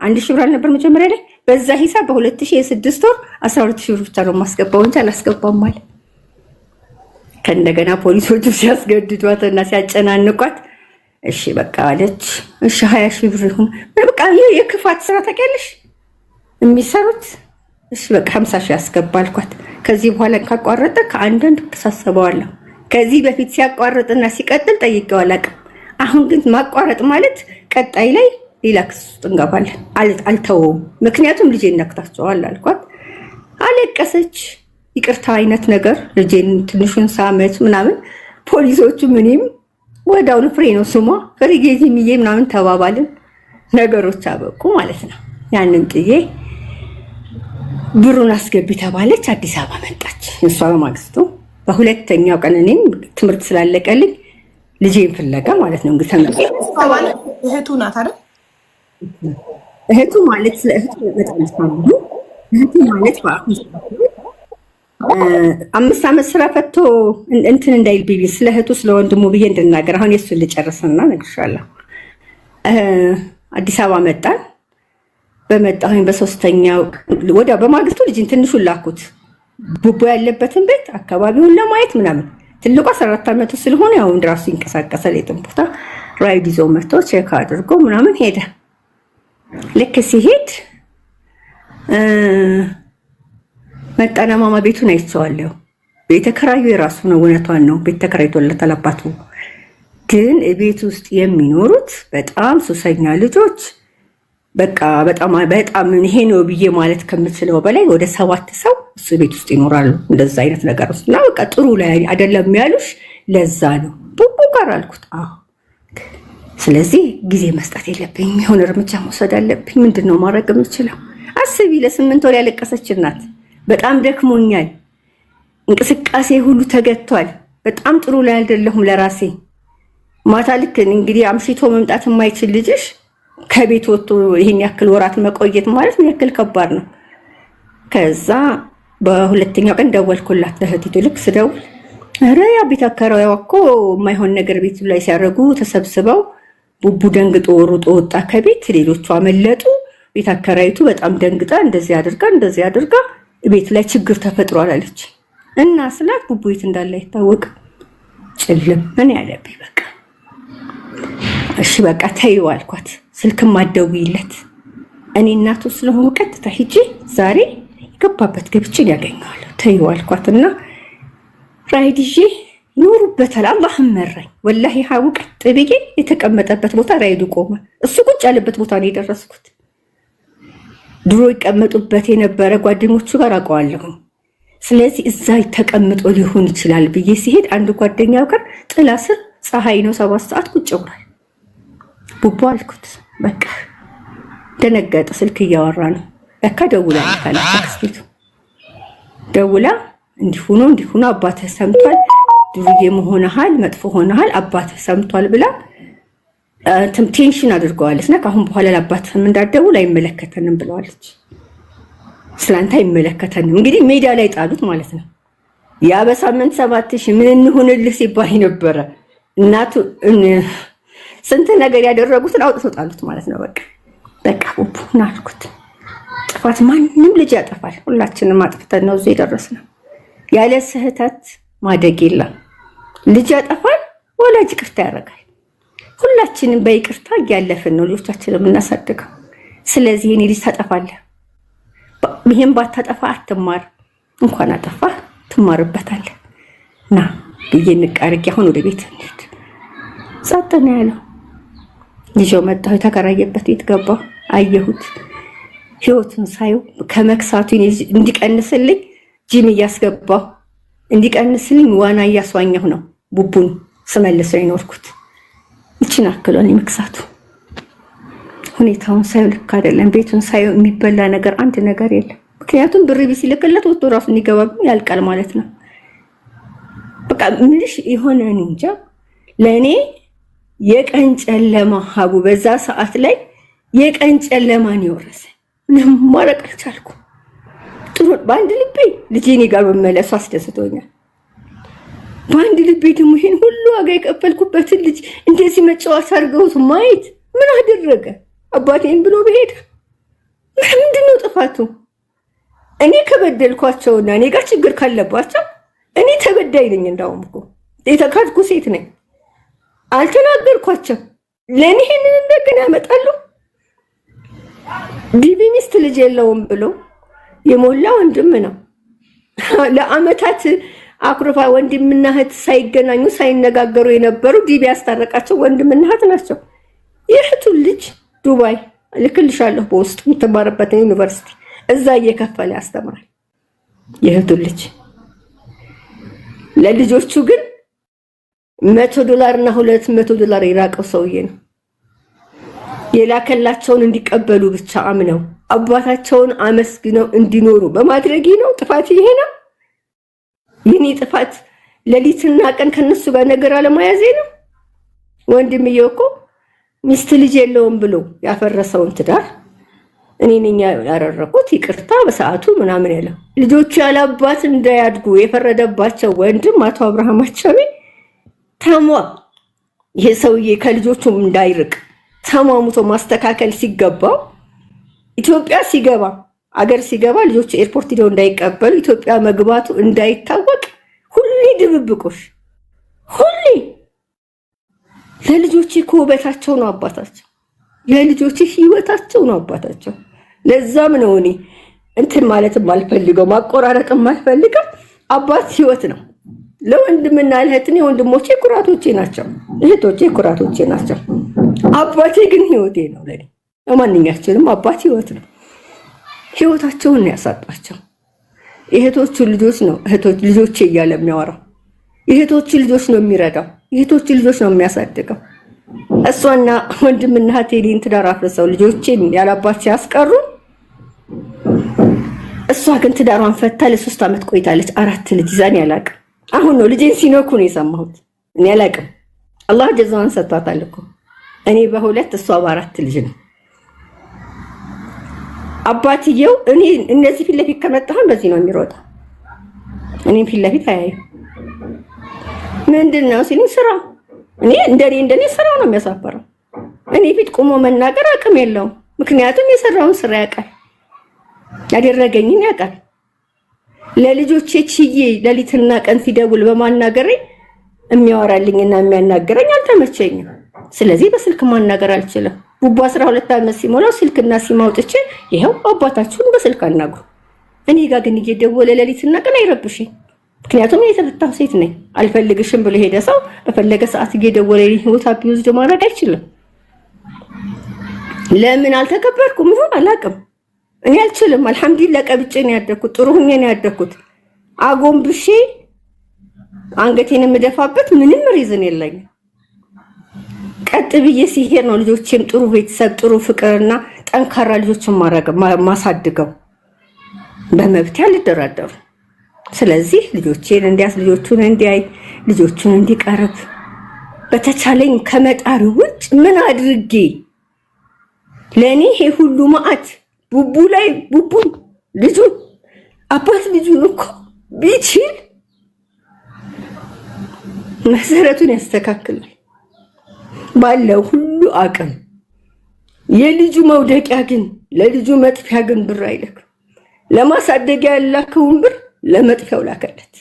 1000 ብር አልነበር መጀመሪያ ላይ በዛ ሂሳብ በ2000 የ6 ወር 12000 ብር ብቻ ነው የማስገባው እንጂ አላስገባም አለ። ከእንደገና ፖሊሶቹ ሲያስገድዷትና ሲያጨናንቋት እሺ በቃ አለች። እሺ 20 ሺህ ብር ይሁን በቃ የክፋት ስራ ታውቂያለሽ የሚሰሩት። እሺ በቃ 50 ሺህ ያስገባልኳት። ከዚህ በኋላ ካቋረጠ ከአንዳንድ ተሳሰበዋለሁ። ከዚህ በፊት ሲያቋርጥና ሲቀጥል ጠይቄው አላውቅም። አሁን ግን ማቋረጥ ማለት ቀጣይ ላይ ሌላ ክስ ውስጥ እንገባለን። አልተወውም። ምክንያቱም ልጄን ነክታቸዋል አልኳት። አለቀሰች። ይቅርታ አይነት ነገር ልጄን ትንሹን ሳመት ምናምን። ፖሊሶቹ ምንም ወዳውን ፍሬ ነው ስሟ ፍሬጌዚ ሚዬ ምናምን ተባባልን። ነገሮች አበቁ ማለት ነው። ያንን ጥዬ ብሩን አስገቢ ተባለች። አዲስ አበባ መጣች። እሷ በማግስቱ በሁለተኛው ቀን እኔም ትምህርት ስላለቀልኝ ልጄን ፍለጋ ማለት ነው። እንግዲህ እህቱ ናት አይደል? እህቱ ማለት ስለ እህቱ በጣም ይስማማሉ። እህቱ ማለት በአሁን 5 ዓመት ስራ ፈቶ እንትን እንዳይል ቢቢ ስለ እህቱ ስለ ወንድሙ ብዬ እንድናገር አሁን የእሱን ልጨርስና እነግርሻለሁ። አዲስ አበባ መጣን። በመጣሁኝ በሶስተኛው ወዲያው በማግስቱ ልጅን ትንሹን ላኩት ቡቡ ያለበትን ቤት አካባቢውን ለማየት ምናምን። ትልቁ 14 ዓመቱ ስለሆነ ያው እንደራሱ ይንቀሳቀሳል። የትም ቦታ ራይድ ይዞ መጥቶ ቼክ አድርጎ ምናምን ሄደ። ልክ ሲሄድ መጣና ማማ ቤቱን አይቼዋለሁ። ቤት ተከራዩ የራሱ ነው። እውነቷን ነው። ቤት ተከራይቶለታል አባቱ። ግን ቤት ውስጥ የሚኖሩት በጣም ሱሰኛ ልጆች በቃ በጣም ይሄ ነው ብዬ ማለት ከምችለው በላይ ወደ 7 ሰው እሱ ቤት ውስጥ ይኖራሉ። እንደዛ አይነት ነገር ውስጥ እና በቃ ጥሩ ላይ አይደለም ያሉሽ። ለዛ ነው ቡቡ ጋር አልኩት። ስለዚህ ጊዜ መስጠት የለብኝም። የሆነ እርምጃ መውሰድ አለብኝ። ምንድነው ማድረግ የምችለው? አስቢ፣ ለ8 ወር ያለቀሰች እናት። በጣም ደክሞኛል፣ እንቅስቃሴ ሁሉ ተገቷል፣ በጣም ጥሩ ላይ አይደለሁም ለራሴ። ማታ ልክ እንግዲህ አምሽቶ መምጣት የማይችል ልጅሽ ከቤት ወጥቶ ይሄን ያክል ወራት መቆየት ማለት ምን ያክል ከባድ ነው። ከዛ በሁለተኛው ቀን ደወልኩላት ለእህቲቱ። ልክ ስደውል ኧረ ያ ቤት አከራይዋ እኮ የማይሆን ነገር ቤት ላይ ሲያደርጉ ተሰብስበው ቡቡ ደንግጦ ሩጦ ወጣ ከቤት፣ ሌሎቹ አመለጡ። ቤት አከራይቱ በጣም ደንግጣ እንደዚህ አድርጋ ቤት ላይ ችግር ተፈጥሯል አለች። እና ስላት ቡቡ የት እንዳለ አይታወቅም። ጭልም ምን ያለብኝ በቃ እሺ በቃ ተይው አልኳት። ስልክም አትደውይለት፣ እኔ እናቱ ስለሆኑ ቀጥታ ሂጂ ዛሬ የገባበት ገብቼን ያገኘዋለሁ ተይው አልኳትና ራይድ ይዤ ይኖሩበታል። አላህ መራኝ ወላሂ። ሀቡ ቀጥ ብዬ የተቀመጠበት ቦታ ራይዱ ቆመ። እሱ ቁጭ ያለበት ቦታ ነው የደረስኩት። ድሮ ይቀመጡበት የነበረ ጓደኞቹ ጋር አውቀዋለሁ። ስለዚህ እዛ ተቀምጦ ሊሆን ይችላል ብዬ ሲሄድ አንድ ጓደኛው ጋር ጥላ ስር ፀሐይ ነው 7 ሰዓት ቁጭ ብሏል። ቡቡ አልኩት። በቃ ደነገጠ። ስልክ እያወራ ነው ለካ ደውላ አክስቴቱ ደውላ እንዲሁኑ አባትህ ሰምቷል፣ ዱርዬ መሆንሃል፣ መጥፎ ሆነሃል፣ አባትህ ሰምቷል ብላ ቴንሽን አድርገዋለች። እና ከአሁን በኋላ ለአባትህም እንዳትደውል አይመለከተንም ብለዋለች። ስላንተ አይመለከተንም። እንግዲህ ሜዳ ላይ ጣሉት ማለት ነው። ያ በሳምንት 7000 ምን እንሆንልህ ሲባል ነበረ። እናቱ ስንት ነገር ያደረጉትን አውጥቶ ጣሉት ማለት ነው። በቃ ቡቡ ና አልኩት። ጥፋት ማንም ልጅ ያጠፋል። ሁላችንም አጥፍተን ነው እዚህ የደረስነው። ያለ ስህተት ማደግ የለም። ልጅ ያጠፋል፣ ወላጅ ይቅርታ ያደርጋል። ሁላችንም በይቅርታ እያለፍን ነው ልጆቻችንን የምናሳድገው። ስለዚህ የኔ ልጅ ታጠፋለህ፣ ይሄን ባታጠፋ አትማር፣ እንኳን አጠፋ ትማርበታለህ። ና ብዬ ንቃርግ አሁን ወደ ቤት እንሂድ። ጸጥ ነው ያለው። ልጅው መጣሁ። የተከራየበት ቤት ገባሁ፣ አየሁት። ህይወቱን ሳየው ከመክሳቱ እንዲቀንስልኝ ጂም እያስገባሁ እንዲቀንስልኝ ዋና እያስዋኘሁ ነው ቡቡን ስመልሰው የኖርኩት። እቺን አክሏል መክሳቱ። ሁኔታውን ሳየው ልክ አይደለም። ቤቱን ሳየው የሚበላ ነገር አንድ ነገር የለም። ምክንያቱም ብር ቢሲልክለት ወጥቶ ራሱ እንዲገባ ያልቃል ማለት ነው። በቃ ምንሽ የሆነ እንጃ። ለእኔ የቀን ጨለማ ሀቡ በዛ ሰዓት ላይ የቀን ጨለማን የወረሰ ምንም ማረቅ አልቻልኩም። ጥሩ በአንድ ልቤ ልጄ እኔ ጋር መመለሱ አስደስቶኛል። በአንድ ልቤ ደግሞ ይሄን ሁሉ ዋጋ የከፈልኩበትን ልጅ እንደዚህ መጫወት አድርገውት ማየት ምን አደረገ? አባቴን ብሎ በሄደ ምንድነው ጥፋቱ? እኔ ከበደልኳቸውና እኔ ጋር ችግር ካለባቸው እኔ ተበዳይ ነኝ። እንዳውም እኮ የተካድኩ ሴት ነኝ። አልተናገርኳቸው። ለእኔ ይሄንን እንደገና ያመጣሉ። ዲቢ ሚስት ልጅ የለውም ብሎ የሞላ ወንድም ነው። ለአመታት አኩርፋ ወንድምና እህት ሳይገናኙ ሳይነጋገሩ የነበሩ ዲቢ ያስታረቃቸው ወንድምና እህት ናቸው። የእህቱን ልጅ ዱባይ ልክልሻለሁ በውስጥ የምትማርበትን ዩኒቨርሲቲ እዛ እየከፈለ ያስተምራል። የእህቱን ልጅ ለልጆቹ ግን $100 እና $200 የራቀው ሰውዬ ነው። የላከላቸውን እንዲቀበሉ ብቻ አምነው አባታቸውን አመስግነው እንዲኖሩ በማድረግ ነው። ጥፋት ይሄ ነው። የኔ ጥፋት ሌሊትና ቀን ከነሱ ጋር ነገር አለማያዜ ነው። ወንድምየው እኮ ሚስት ልጅ የለውም ብሎ ያፈረሰውን ትዳር እኔ ነኝ ያረረኩት፣ ይቅርታ በሰዓቱ ምናምን ያለው ልጆቹ ያላባት እንዳያድጉ የፈረደባቸው ወንድም አቶ አብርሃም አቻሜ ታሟ ይሄ ሰውዬ ከልጆቹ እንዳይርቅ ተሟሙቶ ማስተካከል ሲገባው ኢትዮጵያ ሲገባ አገር ሲገባ ልጆቹ ኤርፖርት ሄደው እንዳይቀበሉ ኢትዮጵያ መግባቱ እንዳይታወቅ ሁሌ ድብብቆሽ፣ ሁሌ ለልጆቹ ውበታቸው ነው አባታቸው፣ ለልጆቹ ህይወታቸው ነው አባታቸው። ለዛም ነው እኔ እንትን ማለትም አልፈልገው ማቆራረጥም አልፈልገው። አባት ህይወት ነው። ለወንድምና ለእህት ወንድሞቼ ኩራቶቼ ናቸው፣ እህቶቼ ኩራቶቼ ናቸው። አባቴ ግን ህይወቴ ነው። ለኔ ለማንኛችንም አባት ህይወት ነው። ህይወታቸውን ያሳጣቸው እህቶቹ ልጆች ነው። እህቶች ልጆቼ እያለ የሚያወራው እህቶቹ ልጆች ነው የሚረዳው፣ እህቶቹ ልጆች ነው የሚያሳድገው። እሷና ወንድምና እህቴ እኔን ትዳር አፍርሰው ልጆቼን ያላባት ሲያስቀሩ እሷ ግን ትዳሯን ፈታ ለ3 ዓመት ቆይታለች። 4 ልጅ ይዛን ያላቅም። አሁን ነው ልጄን ሲነኩ ነው የሰማሁት። እኔ ያላቅም። አላህ ጀዛዋን ሰጥቷታል እኮ እኔ በ2 እሷ በ4 ልጅ ነው። አባትየው እኔ እነዚህ ፊት ለፊት ከመጣሁን በዚህ ነው የሚሮጠው። እኔም ፊት ለፊት አያዩ ምንድነው ሲሉኝ ስራ እኔ እንደኔ ስራው ነው የሚያሳፈረው። እኔ ፊት ቆሞ መናገር አቅም የለውም። ምክንያቱም የሰራውን ስራ ያውቃል፣ ያደረገኝን ያውቃል። ለልጆቼ ችዬ ሌሊትና ቀን ሲደውል በማናገሬ የሚያወራልኝና የሚያናገረኝ አልተመቸኝም። ስለዚህ በስልክ ማናገር አልችልም። ቡቡ 12 ዓመት ሲሞላው ስልክና ሲም አውጥቼ ይሄው አባታችሁን በስልክ አናግሩ። እኔ ጋር ግን እየደወለ ሌሊትና ቀን አይረብሽኝ። ምክንያቱም የተፈታሁ ሴት ነኝ። አልፈልግሽም ብሎ ሄደ ሰው በፈለገ ሰዓት እየደወለ ህይወት አቢዩዝ ማድረግ አይችልም። ለምን አልተከበርኩም ይሆን አላውቅም። እኔ አልችልም። አልሐምዱሊላህ ቀብጬ ነው ያደኩት፣ ጥሩ ሁኜ ነው ያደኩት። አጎንብሼ አንገቴን የምደፋበት ምንም ሪዝን የለኝም። ቀጥ ብዬ ሲሄድ ነው ልጆቼም ጥሩ ቤተሰብ፣ ጥሩ ፍቅርና ጠንካራ ልጆችን ማሳድገው። በመብት ያልደራደሩ። ስለዚህ ልጆቼን እንዲያስ ልጆቹን እንዲያይ ልጆቹን እንዲቀርብ በተቻለኝ ከመጣሪ ውጭ ምን አድርጌ ለኔ ይሄ ሁሉ ማአት ቡቡ ላይ ቡቡን ልጁን አባት ልጁን እኮ ቢችል መሰረቱን ያስተካክላል ባለው ሁሉ አቅም። የልጁ መውደቂያ ግን ለልጁ መጥፊያ ግን ብር አይልክ። ለማሳደጊያ ያላከውን ብር ለመጥፊያው ላከለት።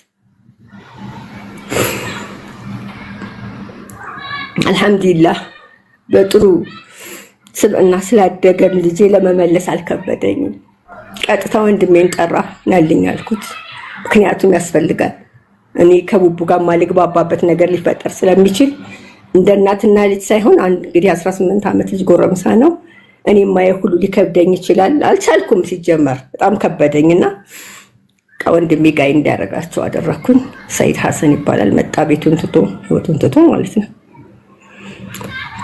አልሐምዱሊላህ በጥሩ ስብዕና ስላደገም ልጄ ለመመለስ አልከበደኝም። ቀጥታ ወንድሜን ጠራ ናልኝ አልኩት። ምክንያቱም ያስፈልጋል። እኔ ከቡቡ ጋር ማልግባባበት ነገር ሊፈጠር ስለሚችል እንደ እናትና ልጅ ሳይሆን እንግዲህ 18 ዓመት ልጅ ጎረምሳ ነው። እኔ ማየ ሁሉ ሊከብደኝ ይችላል። አልቻልኩም። ሲጀመር በጣም ከበደኝና ወንድሜ ጋር እንዲያረጋቸው አደረኩኝ። ሰይድ ሐሰን ይባላል። መጣ ቤቱን ትቶ ህይወቱን ትቶ ማለት ነው።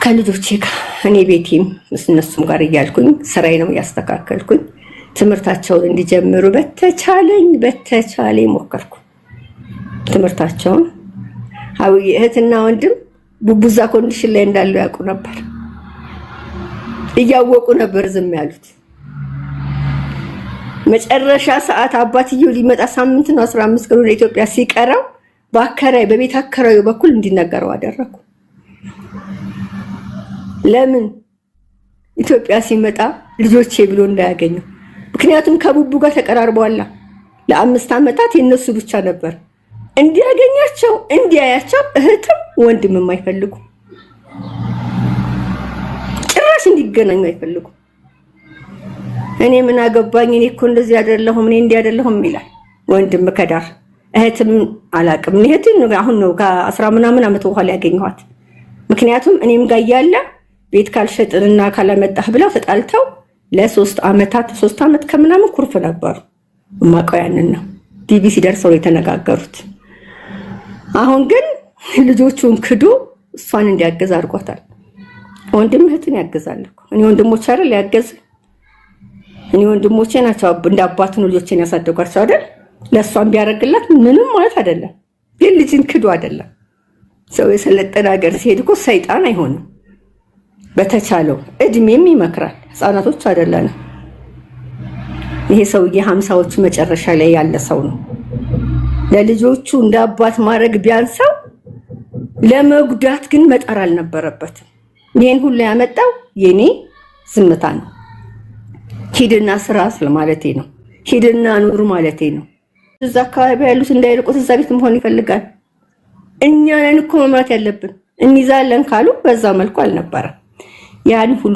ከልጆቼ ጋር እኔ ቤቴም እነሱም ጋር እያልኩኝ ስራዬንም ያስተካከልኩኝ ትምህርታቸውን እንዲጀምሩ በተቻለኝ ሞከርኩ። ትምህርታቸውን እህትና ወንድም ቡቡዛ ኮንዲሽን ላይ እንዳለው ያውቁ ነበር። እያወቁ ነበር ዝም ያሉት። መጨረሻ ሰዓት አባትየው ሊመጣ ሳምንት ነው 15 ቀን ወደ ኢትዮጵያ ሲቀረው በቤት አከራዩ በኩል እንዲነገረው አደረኩ። ለምን ኢትዮጵያ ሲመጣ ልጆቼ ብሎ እንዳያገኘው። ምክንያቱም ከቡቡ ጋር ተቀራርበዋል። ለ5 ዓመታት የነሱ ብቻ ነበር እንዲያገኛቸው እንዲያያቸው። እህትም ወንድምም አይፈልጉ፣ ጭራሽ እንዲገናኙ አይፈልጉ። እኔ ምን አገባኝ፣ እኔ እኮ እንደዚህ አይደለሁም፣ እኔ እንዲህ አይደለሁም ይላል ወንድም ከዳር። እህትም አላቅም። እህትን አሁን ነው ከ10 ምናምን ዓመት በኋላ ያገኘኋት። ምክንያቱም እኔም ጋር ያለ ቤት ካልሸጥንና ካላመጣህ ብለው ተጣልተው ለ3 ዓመታት 3 ዓመት ከምናምን ኩርፍ ነበሩ። ማቀው ያንን ነው ዲቪ ሲደርሰው የተነጋገሩት። አሁን ግን ልጆቹን ክዶ እሷን እንዲያገዝ አድርጓታል። ወንድም እህትን ያገዛል እኮ። እኔ ወንድሞች አይደል ያገዝ እኔ ወንድሞቼ ናቸው እንደ አባት ነው ልጆቼን ያሳደጓቸው አይደል። ለሷን ቢያረግላት ምንም ማለት አይደለም። ግን ልጅን ክዶ አይደለም። ሰው የሰለጠነ ሀገር ሲሄድ እኮ ሰይጣን አይሆንም። በተቻለው እድሜም ይመክራል። ህፃናቶች አይደለም። ይሄ ሰውዬ 50ዎቹ መጨረሻ ላይ ያለ ሰው ነው። ለልጆቹ እንደ አባት ማድረግ ቢያንሰው ለመጉዳት ግን መጣር አልነበረበትም። ይሄን ሁሉ ያመጣው የኔ ዝምታ ነው። ሂድና ስራ ስለማለቴ ነው። ሂድና ኑር ማለቴ ነው። እዛ አካባቢ ያሉት እንዳይርቁት እዛ ቤት መሆን ይፈልጋል። እኛ ነን እኮ መምራት ያለብን። እንይዛለን ካሉ በዛ መልኩ አልነበረም። ያን ሁሉ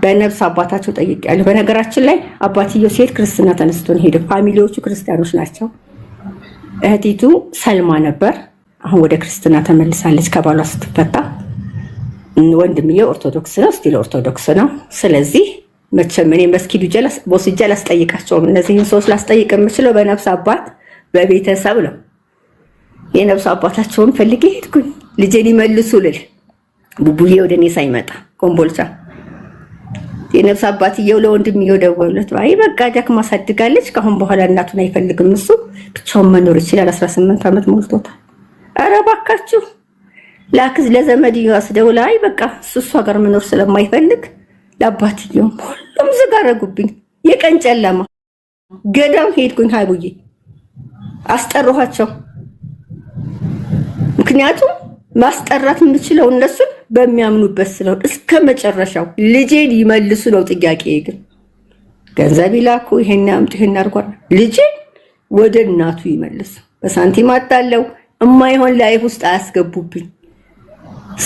በነፍስ አባታቸው ጠይቄያለሁ። በነገራችን ላይ አባትየው ሴት ክርስትና ተነስቶን ሄደ። ፋሚሊዎቹ ክርስቲያኖች ናቸው። እህቲቱ ሰልማ ነበር። አሁን ወደ ክርስትና ተመልሳለች ከባሏ ስትፈታ። ወንድምየው ኦርቶዶክስ ነው፣ ስቲል ኦርቶዶክስ ነው። ስለዚህ መቼም እኔ መስጊዱ ጀለስ ቦስጃ ላስጠይቃቸውም። እነዚህን ሰዎች ላስጠይቅ የምችለው በነፍስ አባት በቤተሰብ ነው። የነፍስ አባታቸውን ፈልጌ ሄድኩኝ ልጄን ይመልሱ ልል። ቡቡዬ ወደ እኔ ሳይመጣ ኮምቦልቻ የነፍስ አባትየው ለወንድምየው ደወሉለት። አይ በቃ ደክማ አሳድጋለች፣ ከአሁን በኋላ እናቱን አይፈልግም፣ እሱ ብቻውን መኖር ይችላል፣ 18 ዓመት ሞልቶታል። ኧረ እባካችሁ ላክዝ ለዘመድየው አስደውላ አይ በቃ እሱ ጋር መኖር ስለማይፈልግ ለአባትየው ሁሉም ዝግ አደረጉብኝ። የቀን ጨለማ ገዳም ሄድኩኝ። ሀይቡዬ አስጠራኋቸው። ምክንያቱም ማስጠራት የምችለው እነሱን በሚያምኑበት ስለሆነ እስከ መጨረሻው ልጄን ይመልሱ ነው ጥያቄ። ግን ገንዘብ ይላኩ፣ ይሄን ያምጡ፣ ይሄን አድርጓል፣ ልጄን ወደ እናቱ ይመልሱ። በሳንቲም አጣለው እማይሆን ላይፍ ውስጥ አያስገቡብኝ።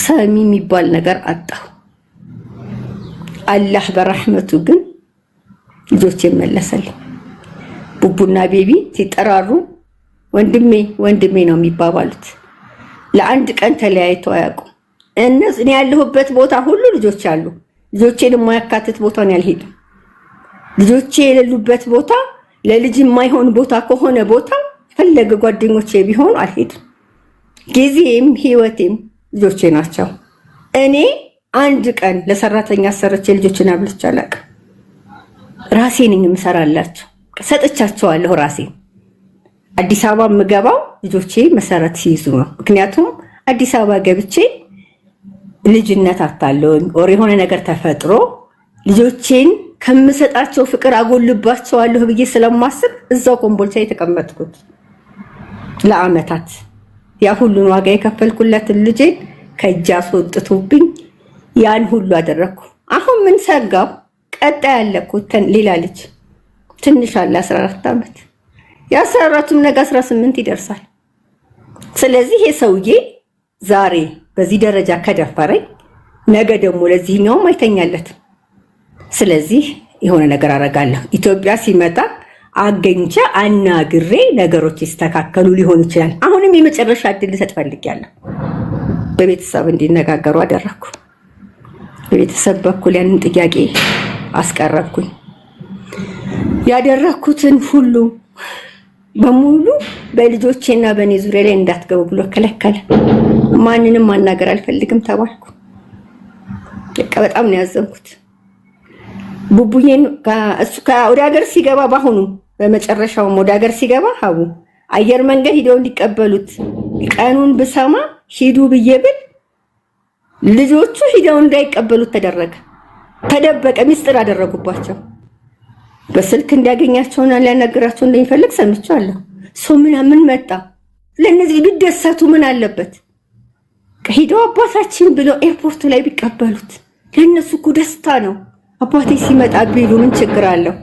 ሰሚ የሚባል ነገር አጣሁ። አላህ በረህመቱ ግን ልጆቼ መለሰልኝ። ቡቡና ቤቢ ሲጠራሩ ወንድሜ ወንድሜ ነው የሚባባሉት። ለአንድ ቀን ተለያይተው አያውቁም። እኔ ያለሁበት ቦታ ሁሉ ልጆች አሉ። ልጆቼን የማያካትት ቦታ ነው ያልሄድም። ልጆቼ የሌሉበት ቦታ ለልጅ የማይሆን ቦታ ከሆነ ቦታ ፈለገ ጓደኞቼ ቢሆኑ አልሄድም። ጊዜም ህይወቴም ልጆቼ ናቸው። እኔ አንድ ቀን ለሰራተኛ አሰርቼ ልጆችን አብልቼ አላውቅም። ራሴ ነኝ የምሰራላቸው፣ ሰጥቻቸዋለሁ ራሴን። አዲስ አበባ የምገባው ልጆቼ መሰረት ሲይዙ ነው። ምክንያቱም አዲስ አበባ ገብቼ ልጅነት አታለኝ ኦር የሆነ ነገር ተፈጥሮ ልጆቼን ከምሰጣቸው ፍቅር አጎልባቸዋለሁ ብዬ ስለማስብ እዛው ኮምቦልቻ የተቀመጥኩት ለአመታት ያ ሁሉን ዋጋ የከፈልኩለትን ልጄን ከእጅ አስወጥቶብኝ ያን ሁሉ አደረኩ። አሁን ምን ሰጋው? ቀጣይ ያለኩት ሌላ ልጅ ትንሽ አለ 14 ዓመት። የ14ቱም ነገ 18 ይደርሳል። ስለዚህ ይሄ ሰውዬ ዛሬ በዚህ ደረጃ ከደፈረኝ ነገ ደግሞ ለዚህኛውም አይተኛለትም። ስለዚህ የሆነ ነገር አደርጋለሁ። ኢትዮጵያ ሲመጣ አገኝቼ አናግሬ ነገሮች ይስተካከሉ ሊሆን ይችላል። አሁንም የመጨረሻ እድል ልሰጥ ፈልጊያለሁ። በቤተሰብ እንዲነጋገሩ አደረኩ። በቤተሰብ በኩል ያንን ጥያቄ አስቀረብኩኝ። ያደረኩትን ሁሉ በሙሉ በልጆቼና በኔ ዙሪያ ላይ እንዳትገቡ ብሎ ከለከለ። ማንንም ማናገር አልፈልግም ተባልኩ። በጣም ነው ያዘንኩት። ቡቡዬን እሱ ወደ ሀገር ሲገባ ባሁኑ በመጨረሻውም ወደ ሀገር ሲገባ ሀቡ አየር መንገድ ሂደው እንዲቀበሉት ቀኑን ብሰማ ሂዱ ብዬ ብል ልጆቹ ሂደው እንዳይቀበሉት ተደረገ። ተደበቀ። ሚስጥር አደረጉባቸው። በስልክ እንዲያገኛቸውና ሊያናግራቸው እንደሚፈልግ ሰምቻለሁ። ሰው ምን መጣ? ለነዚህ ቢደሰቱ ምን አለበት? ሂደው አባታችን ብለው ኤርፖርት ላይ ቢቀበሉት ለነሱ እኮ ደስታ ነው። አባቴ ሲመጣ ቢሉ ምን ችግር አለው?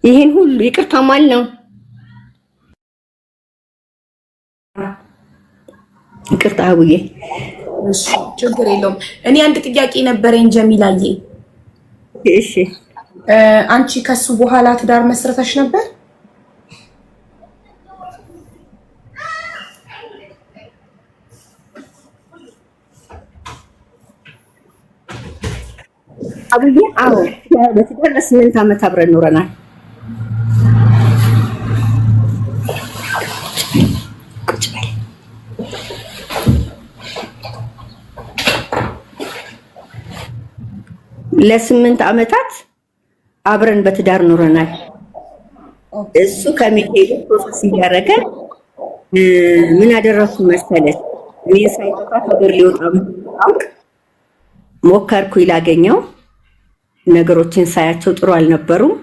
ይሄን ሁሉ ይቅርታ ማል ነው። ይቅርታ አቡዬ። እሺ ችግር የለውም። እኔ አንድ ጥያቄ ነበረኝ ጀሚላዬ። እሺ አንቺ ከሱ በኋላ ትዳር መስረተሽ ነበር? አቡዬ አዎ፣ በትዳር ለ8 ዓመት አብረን ኖረናል። ለ8 ዓመታት አብረን በትዳር ኖረናል። እሱ ከሚሄዱ ፕሮሰስ እያደረገ ምን አደረኩ መሰለች? እኔ ሳይጠፋ ሀገር ሊወጣ አውቅ ሞከርኩ ላገኘው። ነገሮችን ሳያቸው ጥሩ አልነበሩም።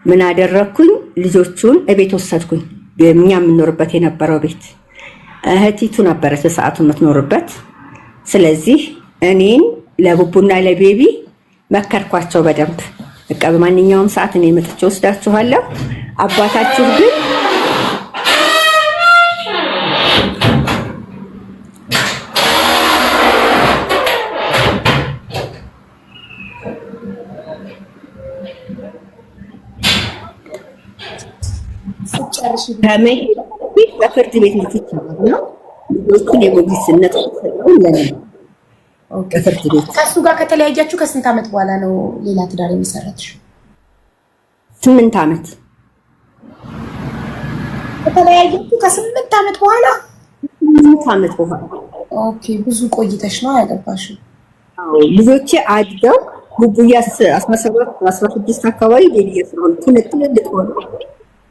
ምን አደረኩኝ? ልጆቹን እቤት ወሰድኩኝ። እኛ የምንኖርበት የነበረው ቤት እህቲቱ ነበረች በሰዓቱ የምትኖርበት። ስለዚህ እኔን ለቡቡና ለቤቢ መከርኳቸው በደንብ። በቃ በማንኛውም ሰዓት እኔ መጥቼ ወስዳችኋለሁ። አባታችሁ ግን በፍርድ ቤት ልትቻለው ልጆቹን የሞግዚትነት በፍርድ ቤት ከሱ ጋር ከተለያያችሁ ከስንት ዓመት በኋላ ነው ሌላ ትዳር የመሰረትሽው? 8 ዓመት ከተለያያችሁ ከ8 ዓመት በኋላ? 8 ዓመት በኋላ። ኦኬ ብዙ ቆይተሽ ነው ያገባሽው? ልጆቼ አድገው ቡቡያስ 17 16 አካባቢ ቤቢዬ ስለሆነ ትልቅ ሆነ።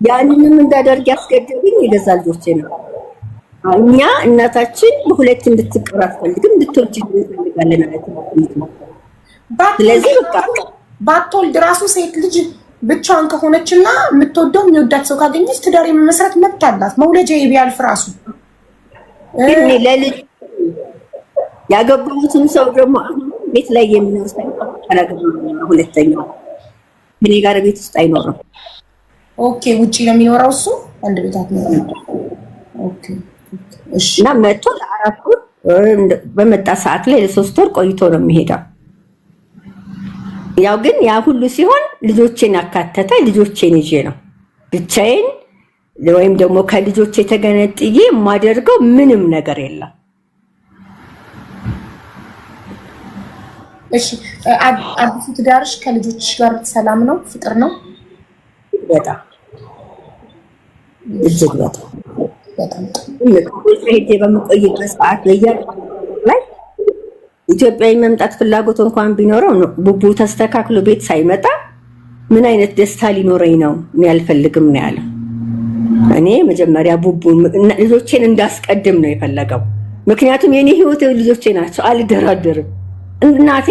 ያንንም እንዳደርግ ያስገደዱኝ የገዛ ልጆቼ ነው። እኛ እናታችን በሁለት እንድትቀር አትፈልግም፣ እንድትወልድ እንፈልጋለን ማለት ነው። ስለዚህ በቃ ባትወልድ ራሱ ሴት ልጅ ብቻዋን ከሆነችና የምትወደው የሚወዳት ሰው ካገኘች ትዳር የመመስረት መብት አላት። መውለጃ ቢያልፍ ራሱ ግን ለልጅ ያገባሁትን ሰው ደግሞ ቤት ላይ የሚኖር ሰው ሁለተኛው እኔ ጋር ቤት ውስጥ አይኖርም። ኦኬ፣ ውጪ ነው የሚኖረው እሱ አንድ ቤት አትኖርም። ኦኬ፣ እሺ። እና መጥቶ ለ4 ወር በመጣ ሰዓት ላይ ለ3 ወር ቆይቶ ነው የሚሄደው። ያው ግን ያ ሁሉ ሲሆን ልጆቼን አካተተ። ልጆቼን ይዤ ነው ብቻዬን ወይም ደግሞ ከልጆቼ ተገነጥዬ የማደርገው ምንም ነገር የለም። እሺ፣ አዲሱ ትዳርሽ ከልጆችሽ ጋር ሰላም ነው? ፍቅር ነው? በጣም እጅግ በጣም በምቆይበት ሰዓት ላይ ኢትዮጵያዊ መምጣት ፍላጎት እንኳን ቢኖረው ቡቡ ተስተካክሎ ቤት ሳይመጣ ምን አይነት ደስታ ሊኖረኝ ነው? እኔ አልፈልግም ነው ያለው። እኔ መጀመሪያ ቡቡ ልጆቼን እንዳስቀድም ነው የፈለገው። ምክንያቱም የኔ ህይወት ልጆቼ ናቸው፣ አልደራደርም። እናቴ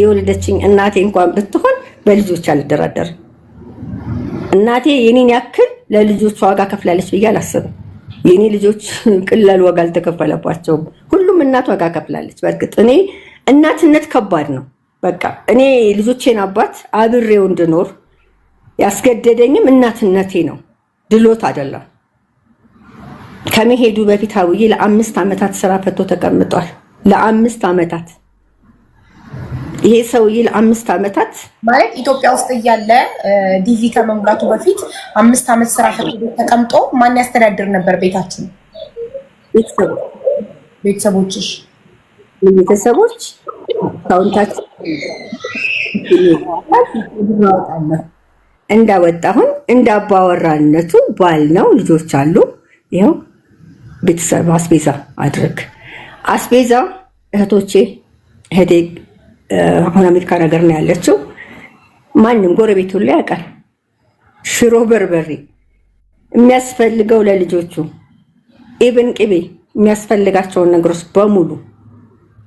የወለደችኝ እናቴ እንኳን ብትሆን በልጆች አልደራደርም። እናቴ የኔን ያክል ለልጆቿ ዋጋ ከፍላለች ብዬ አላስብም። የኔ ልጆች ቅላል ዋጋ አልተከፈለባቸውም። ሁሉም እናት ዋጋ ከፍላለች። በእርግጥ እኔ እናትነት ከባድ ነው። በቃ እኔ ልጆቼን አባት አብሬው እንድኖር ያስገደደኝም እናትነቴ ነው፣ ድሎት አይደለም። ከመሄዱ በፊት አውዬ ለ5 ዓመታት ስራ ፈቶ ተቀምጧል። ለ5 ዓመታት ይሄ ሰውዬ ለ5 ዓመታት ማለት ኢትዮጵያ ውስጥ እያለ ዲቪ ከመሙላቱ በፊት 5 ዓመት ስራ ፈቶ ተቀምጦ ማን ያስተዳድር ነበር ቤታችን? ቤተሰቦችሽ? ቤተሰቦች ካውንታችን እንዳወጣሁን እንዳባወራነቱ ባል ነው፣ ልጆች አሉ። ይኸው ቤተሰብ አስቤዛ አድርግ አስቤዛ እህቶቼ እህቴ አሁን አሜሪካ ነገር ነው ያለችው። ማንም ጎረቤት ሁሉ ያውቃል። ሽሮ በርበሬ የሚያስፈልገው ለልጆቹ ኢብን ቅቤ የሚያስፈልጋቸውን ነገሮች በሙሉ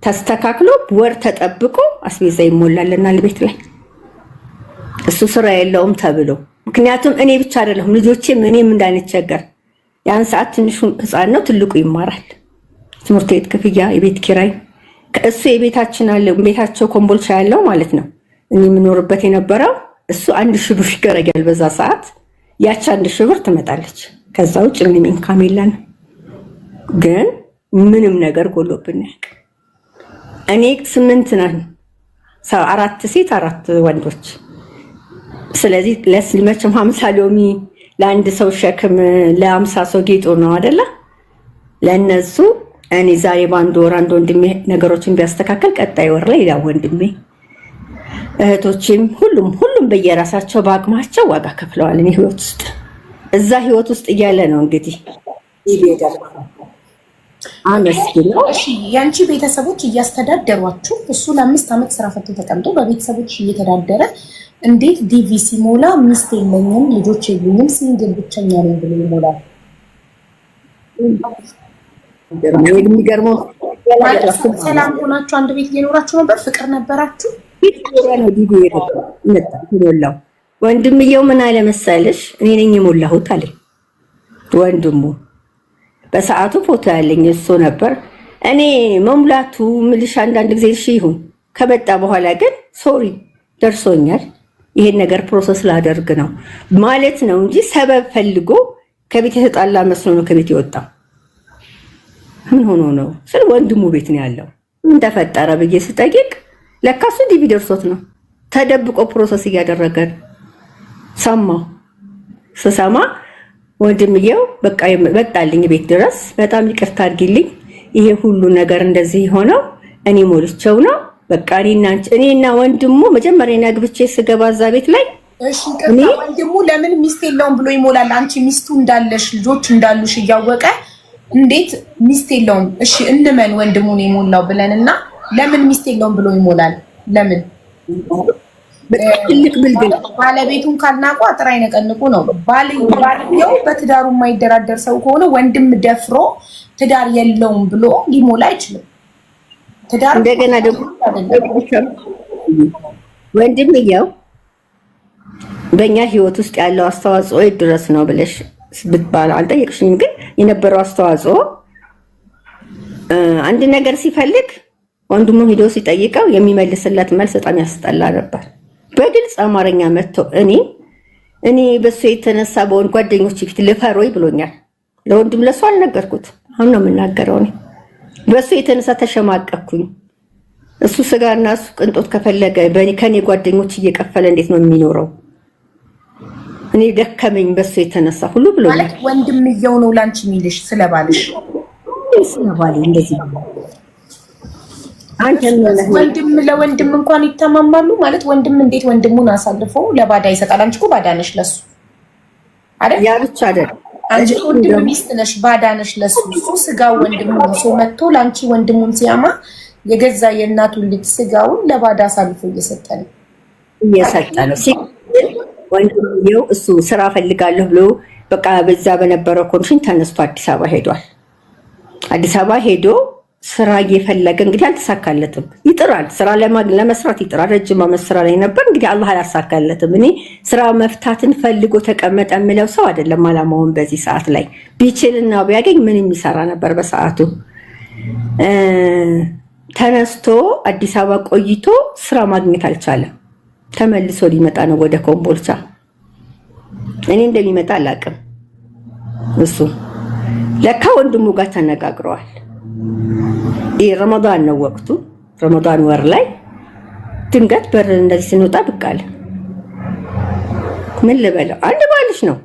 ተስተካክሎ ወር ተጠብቆ አስቤዛ ይሞላልናል ቤት ላይ። እሱ ስራ የለውም ተብሎ ምክንያቱም እኔ ብቻ አይደለሁም ልጆቼም እኔም እንዳንቸገር። ያን ሰዓት ትንሹ ህፃን ነው፣ ትልቁ ይማራል። ትምህርት ቤት ክፍያ፣ የቤት ኪራይ ከእሱ የቤታችን አለ ቤታቸው ኮምቦልቻ ያለው ማለት ነው እኔ የምኖርበት የነበረው እሱ 1000 ብር ይገረጋል በዛ ሰዓት። ያቺ 1000 ብር ትመጣለች። ከዛ ውጭ ምንም ኢንካም የለን። ግን ምንም ነገር ጎሎብን ያውቅ። እኔ 8 ነን፣ 4 ሴት 4 ወንዶች። ስለዚህ ለስልመችም 50 ሎሚ ለአንድ ሰው ሸክም ለ50 ሰው ጌጦ ነው አይደለ? ለነሱ እኔ ዛሬ ባንድ ወር አንድ ወንድሜ ነገሮችን ቢያስተካከል ቀጣይ ወር ላይ ሌላ ወንድሜ፣ እህቶችም ሁሉም በየራሳቸው በአቅማቸው ዋጋ ከፍለዋል። እኔ ህይወት ውስጥ እዛ ህይወት ውስጥ እያለ ነው እንግዲህ ይቤዳል። አመስግነው። እሺ፣ ያንቺ ቤተሰቦች እያስተዳደሯችሁ እሱ ለ5 ዓመት ስራ ፈቶ ተቀምጦ በቤተሰቦች እየተዳደረ እንዴት ዲቪ ሲሞላ ሚስት የለኝም ልጆች የሉኝም ሲንግል ብቸኛ ነኝ ብሎ ይሞላል? የሚገርመው ሰላም ሆናችሁ አንድ ቤት እየኖራችሁ ነበር? ፍቅር ነበራችሁ? ሞላው። ወንድምየው ምን አለ መሰለሽ፣ እኔ ነኝ የሞላሁት አለ ወንድሙ። በሰዓቱ ፎቶ ያለኝ እሱ ነበር። እኔ መሙላቱ ምልሽ አንዳንድ ጊዜ እሺ ይሁን፣ ከመጣ በኋላ ግን ሶሪ ደርሶኛል፣ ይሄን ነገር ፕሮሰስ ላደርግ ነው ማለት ነው እንጂ ሰበብ ፈልጎ ከቤት የተጣላ መስሎ ነው ከቤት የወጣው። ምን ሆኖ ነው ስለ ወንድሙ ቤት ነው ያለው። ምን ተፈጠረ ብዬ ስጠይቅ ለካሱ ዲቪ ደርሶት ነው ተደብቆ ፕሮሰስ እያደረገ ሰማሁ። ስሰማ ወንድምየው በቃ መጣልኝ ቤት ድረስ። በጣም ይቅርታ አድርጊልኝ፣ ይሄ ሁሉ ነገር እንደዚህ ሆነው እኔ ሞልቼው ነው። በቃ እኔና ወንድሙ መጀመሪያ ናግብቼ ስገባ እዛ ቤት ላይ እሺ፣ ቅርታ ወንድሙ ለምን ሚስት የለውም ብሎ ይሞላል? አንቺ ሚስቱ እንዳለሽ ልጆች እንዳሉሽ እያወቀ እንዴት ሚስት የለውም? እሺ እንመን ወንድሙን የሞላው ብለንና ለምን ሚስት የለውም ብሎ ይሞላል? ለምን? ትልቅ ብልግና። ባለቤቱን ካልናቁ አጥር አይነቀንቁ ነው። ባልየው በትዳሩ የማይደራደር ሰው ከሆነ ወንድም ደፍሮ ትዳር የለውም ብሎ ሊሞላ አይችልም። ትዳር እንደገና ደግሞ ወንድምየው በእኛ ህይወት ውስጥ ያለው አስተዋጽኦ ድረስ ነው ብለሽ ብትባል አልጠየቅሽኝም፣ ግን የነበረው አስተዋጽኦ አንድ ነገር ሲፈልግ ወንድሙ ሂዶ ሲጠይቀው የሚመልስለት መልስ በጣም ያስጠላ ነበር። በግልጽ አማርኛ መጥቶ እኔ በሱ የተነሳ በወንድ ጓደኞች ፊት ልፈር ወይ ብሎኛል። ለወንድም ለሱ አልነገርኩት፣ አሁን ነው የምናገረው። እኔ በሱ የተነሳ ተሸማቀኩኝ። እሱ ስጋና እሱ ቅንጦት ከፈለገ ከኔ ጓደኞች እየቀፈለ እንዴት ነው የሚኖረው? እኔ ደከመኝ በሱ የተነሳ ሁሉ ብሎኛል። ማለት ወንድምየው ነው ላንቺ የሚልሽ ስለባልሽ? ስለባል እንደዚህ ወንድም ለወንድም እንኳን ይተማማሉ ማለት ወንድም እንዴት ወንድሙን አሳልፎ ለባዳ ይሰጣል? አንቺ እኮ ባዳ ነሽ ለሱ አይደል? ያ ብቻ አይደል? አንቺ ወንድም ሚስት ነሽ፣ ባዳ ነሽ ለሱ። እሱ ስጋው ወንድሙ ነው። ሰው መጥቶ ላንቺ ወንድሙን ሲያማ የገዛ የእናቱን ልጅ ስጋውን ለባዳ አሳልፎ እየሰጠ ነው። ወንድምየው እሱ ስራ ፈልጋለሁ ብሎ በቃ በዛ በነበረው ኮንዲሽን ተነስቶ አዲስ አበባ ሄዷል። አዲስ አበባ ሄዶ ስራ እየፈለገ እንግዲህ አልተሳካለትም። ይጥራል፣ ስራ ለመስራት ይጥራል። ረጅም ዓመት ስራ ላይ ነበር። እንግዲህ አላህ አላሳካለትም። እኔ ስራ መፍታትን ፈልጎ ተቀመጠ የምለው ሰው አይደለም አላማውን። በዚህ ሰዓት ላይ ቢችልና ቢያገኝ ምን የሚሰራ ነበር በሰዓቱ። ተነስቶ አዲስ አበባ ቆይቶ ስራ ማግኘት አልቻለም። ተመልሶ ሊመጣ ነው ወደ ኮምቦልቻ። እኔ እንደሚመጣ አላውቅም። እሱ ለካ ወንድሙ ጋር ተነጋግረዋል። ረመዳን ነው ወቅቱ። ረመዳን ወር ላይ ድንገት በር እንደዚህ ስንወጣ ብቅ አለ። ምን ልበለው? አንድ ባልሽ ነው፣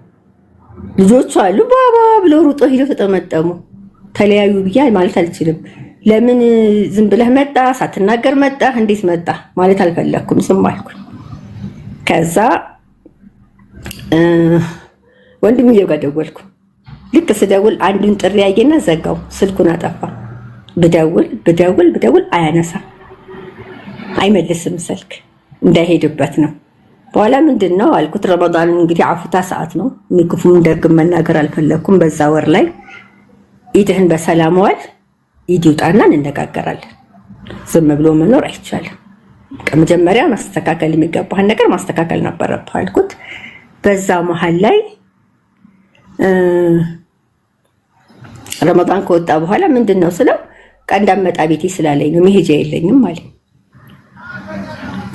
ልጆቹ አሉ። ባባ ብለው ሩጦ ሄደው ተጠመጠሙ። ተለያዩ ብዬ ማለት አልችልም። ለምን ዝም ብለህ መጣ? ሳትናገር መጣ? እንዴት መጣ ማለት አልፈለኩም። ዝም አልኩኝ። ከዛ ወንድምዬው ጋር ደወልኩ። ልክ ስደውል አንዱን ጥሪ ያየና ዘጋው፣ ስልኩን አጠፋ። ብደውል አያነሳ፣ አይመልስም ስልክ፣ እንዳይሄድበት ነው። በኋላ ምንድን ነው አልኩት። ረመዳን እንግዲህ አፉታ ሰዓት ነው። ክፉም ደግም መናገር አልፈለኩም። በዛ ወር ላይ ኢድህን በሰላም ዋል፣ ኢድ ይውጣና እንነጋገራለን። ዝም ብሎ መኖር አይቻልም። ከመጀመሪያ ማስተካከል የሚገባህን ነገር ማስተካከል ነበረብህ አልኩት። በዛ መሀል ላይ ረመዳን ከወጣ በኋላ ምንድን ነው ስለው ቀንዳመጣ ቤቴ ስላለኝ ነው፣ መሄጃ የለኝም ማለት።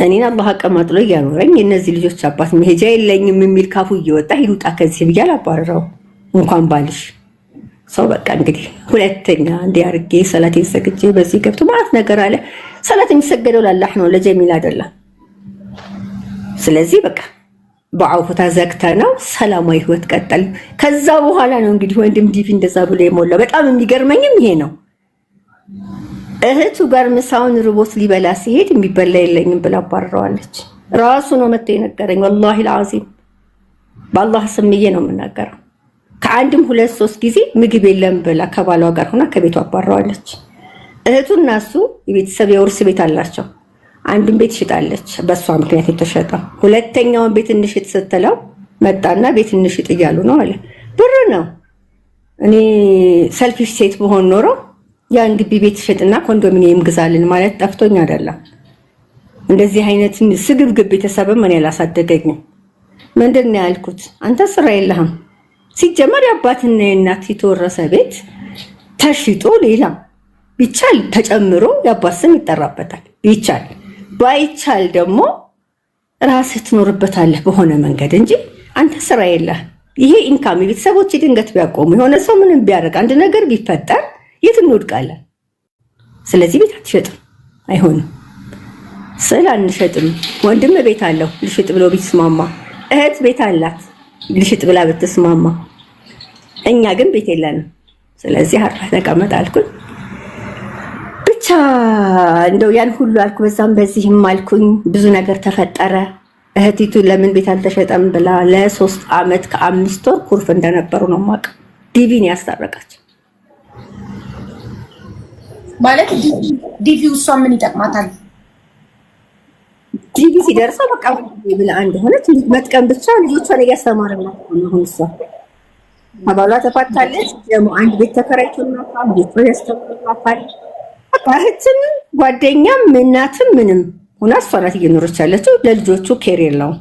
እኔን አላህ አቀማጥሎ እያኖረኝ የእነዚህ ልጆች አባት መሄጃ የለኝም የሚል ካፉ እየወጣ ሂዱጣ ከዚህ ብዬ አላባረረው። እንኳን ባልሽ ሰው በቃ እንግዲህ ሁለተኛ እንዲያርጌ ሰላቴን ሰግጄ በዚህ ገብቶ ማለት ነገር አለ። ሰላት የሚሰገደው ለአላህ ነው፣ ለጀሚል አይደለም። ስለዚህ በቃ በአውፍታ ዘግተ ነው ሰላማዊ ህይወት ቀጠል። ከዛ በኋላ ነው እንግዲህ ወንድም ዲቪ እንደዛ ብሎ የሞላው። በጣም የሚገርመኝም ይሄ ነው። እህቱ ጋር ምሳውን ርቦት ሊበላ ሲሄድ የሚበላ የለኝም ብላ አባረረዋለች። ራሱ ነው መጥቶ የነገረኝ። ወላሂ አልዓዚም በአላህ ስምዬ ነው የምናገረው። ከአንድም 2-3 ጊዜ ምግብ የለም ብላ ከባሏ ጋር ሆና ከቤቱ አባረዋለች። እህቱና እሱ የቤተሰብ የውርስ ቤት አላቸው። አንዱን ቤት ሽጣለች፣ በእሷ ምክንያት የተሸጠ። ሁለተኛውን ቤት እንሽጥ ስትለው መጣና ቤት እንሽጥ እያሉ ነው አለ። ብር ነው። እኔ ሰልፊሽ ሴት መሆን ኖሮ ያን ግቢ ቤት ሽጥና ኮንዶሚኒየም ግዛልን ማለት ጠፍቶኝ አይደለም። እንደዚህ አይነት ስግብግብ ቤተሰብም እኔ አላሳደገኝም። ምንድን ነው ያልኩት? አንተ ስራ የለህም። ሲጀመር የአባትና የእናት የተወረሰ ቤት ተሽጦ ሌላ ቢቻል ተጨምሮ የአባት ስም ይጠራበታል። ቢቻል ባይቻል ደግሞ ራስህ ትኖርበታለህ በሆነ መንገድ እንጂ አንተ ስራ የለህ። ይሄ ኢንካም ቤተሰቦች ድንገት ቢያቆሙ የሆነ ሰው ምንም ቢያደርግ አንድ ነገር ቢፈጠር የት እንወድቃለን? ስለዚህ ቤት አትሸጥም፣ አይሆንም። ስለ አንሸጥም። ወንድም ቤት አለው ልሽጥ ብሎ ቢስማማ፣ እህት ቤት አላት ልሽጥ ብላ ብትስማማ፣ እኛ ግን ቤት የለንም። ስለዚህ አርፈህ ተቀመጥ አልኩኝ። ብቻ እንደው ያን ሁሉ አልኩ፣ በዛም በዚህም አልኩኝ። ብዙ ነገር ተፈጠረ። እህቲቱ ለምን ቤት አልተሸጠም ብላ ለ3 ዓመት ከ5 ወር ኩርፍ እንደነበሩ ነው የማውቀው። ዲቪን ያስታረቃቸው ማለት ዲቪው እሷ ምን ይጠቅማታል? ዲቪ ሲደርሰው በቃ ብላ አንድ ሆነች መጥቀም ብቻ ልጆቿን እያስተማረላት ነው። እሷ ከባሏ ተፋታለች። ደግሞ አንድ ቤት ተከራይቶና ልጆቿ ያስተምራታል። በቃ እህትም ጓደኛም እናትም ምንም ሆና እሷ ናት እየኖረች ያለችው። ለልጆቹ ኬር የለውም።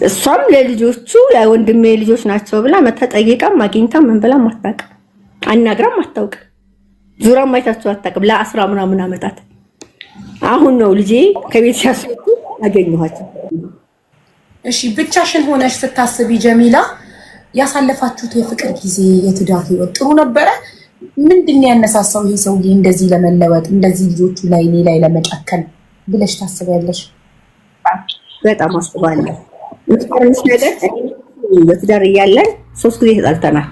እሷም ለልጆቹ የወንድሜ ልጆች ናቸው ብላ መተጠይቃም አግኝታ ምን ብላም አታውቅም። አናግራም አታውቅም። ዙራም አይታችሁ አታውቅም። ለ10 ምናምን ዓመታት አሁን ነው ልጄ ከቤት ሲያስወጡ አገኘኋቸው። እሺ ብቻሽን ሆነሽ ስታስቢ ጀሚላ ያሳለፋችሁት የፍቅር ጊዜ የትዳር ህይወት ጥሩ ነበረ? ምንድን ነው ያነሳሳው ይሄ ሰውዬ እንደዚህ ለመለወጥ እንደዚህ ልጆቹ ላይ እኔ ላይ ለመጨከን ብለሽ ታስቢያለሽ? በጣም አስባለሁ። ምክንያቱም ነገር በትዳር እያለን 3 ጊዜ ተጣልተናል።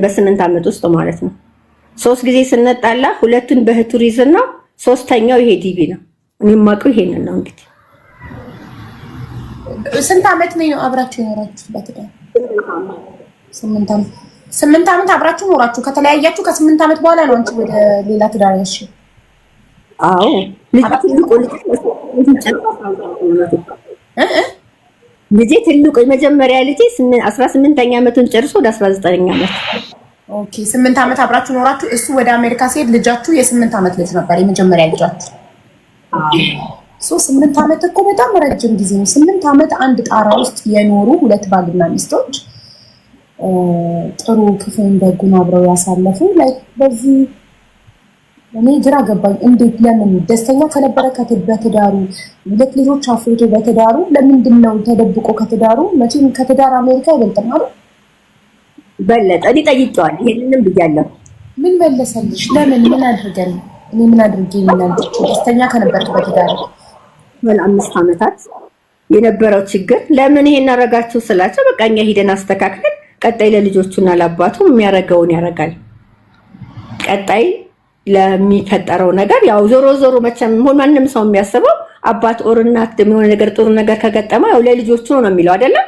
በ8 ዓመት ውስጥ ማለት ነው። 3 ጊዜ ስንጣላ 2ቱን በእህቱ ሪዝን ነው፣ 3ኛው ይሄ ዲቪ ነው። እኔ የማውቀው ይሄንን ነው። እንግዲህ ስንት ዓመት ነው አብራችሁ የኖራችሁት በትዳር? 8 ዓመት አብራችሁ ኖራችሁ። ከተለያያችሁ ከ8 ዓመት በኋላ ነው አንቺ ወደ ሌላ ትዳር ያልሽው? አዎ ልጄ ትልቁ የመጀመሪያ ልጄ 18ኛ ዓመቱን ጨርሶ ወደ 19ኛ ዓመት። ኦኬ 8 ዓመት አብራችሁ ኖራችሁ። እሱ ወደ አሜሪካ ሲሄድ ልጃችሁ የ8 ዓመት ልጅ ነበር የመጀመሪያ ልጃችሁ? አዎ 8 ዓመት እኮ በጣም ረጅም ጊዜ ነው። 8 ዓመት አንድ ጣራ ውስጥ የኖሩ 2 ባልና ሚስቶች ጥሩ ክፉን ደጉን አብረው ያሳለፉ ላይ በዚህ እኔ ግራ ገባኝ። እንዴት ለምን ደስተኛ ከነበረ በትዳሩ 2 ልጆች አፍርቶ በትዳሩ ለምንድን ነው ተደብቆ ከትዳሩ? መቼም ከትዳር አሜሪካ ይበልጣል ማለት በለጠ። እኔ ጠይቄዋለሁ፣ ይሄንንም ብያለሁ። ምን መለሰልሽ? ለምን ምን አድርገን እኔ ምን አድርጌ ምናልሽ ደስተኛ ከነበርክ በትዳሩ 5 ዓመታት የነበረው ችግር ለምን ይሄን አረጋችሁ ስላቸው በቃ እኛ ሄደን አስተካክለን ቀጣይ ለልጆቹና ለአባቱ የሚያረጋውን ያረጋል። ቀጣይ ለሚፈጠረው ነገር ያው ዞሮ መቼም ማንም ሰው የሚያስበው አባት ኦር እናት የሆነ ነገር ጥሩ ነገር ከገጠመው ያው ለልጆቹ ነው የሚለው አይደለም።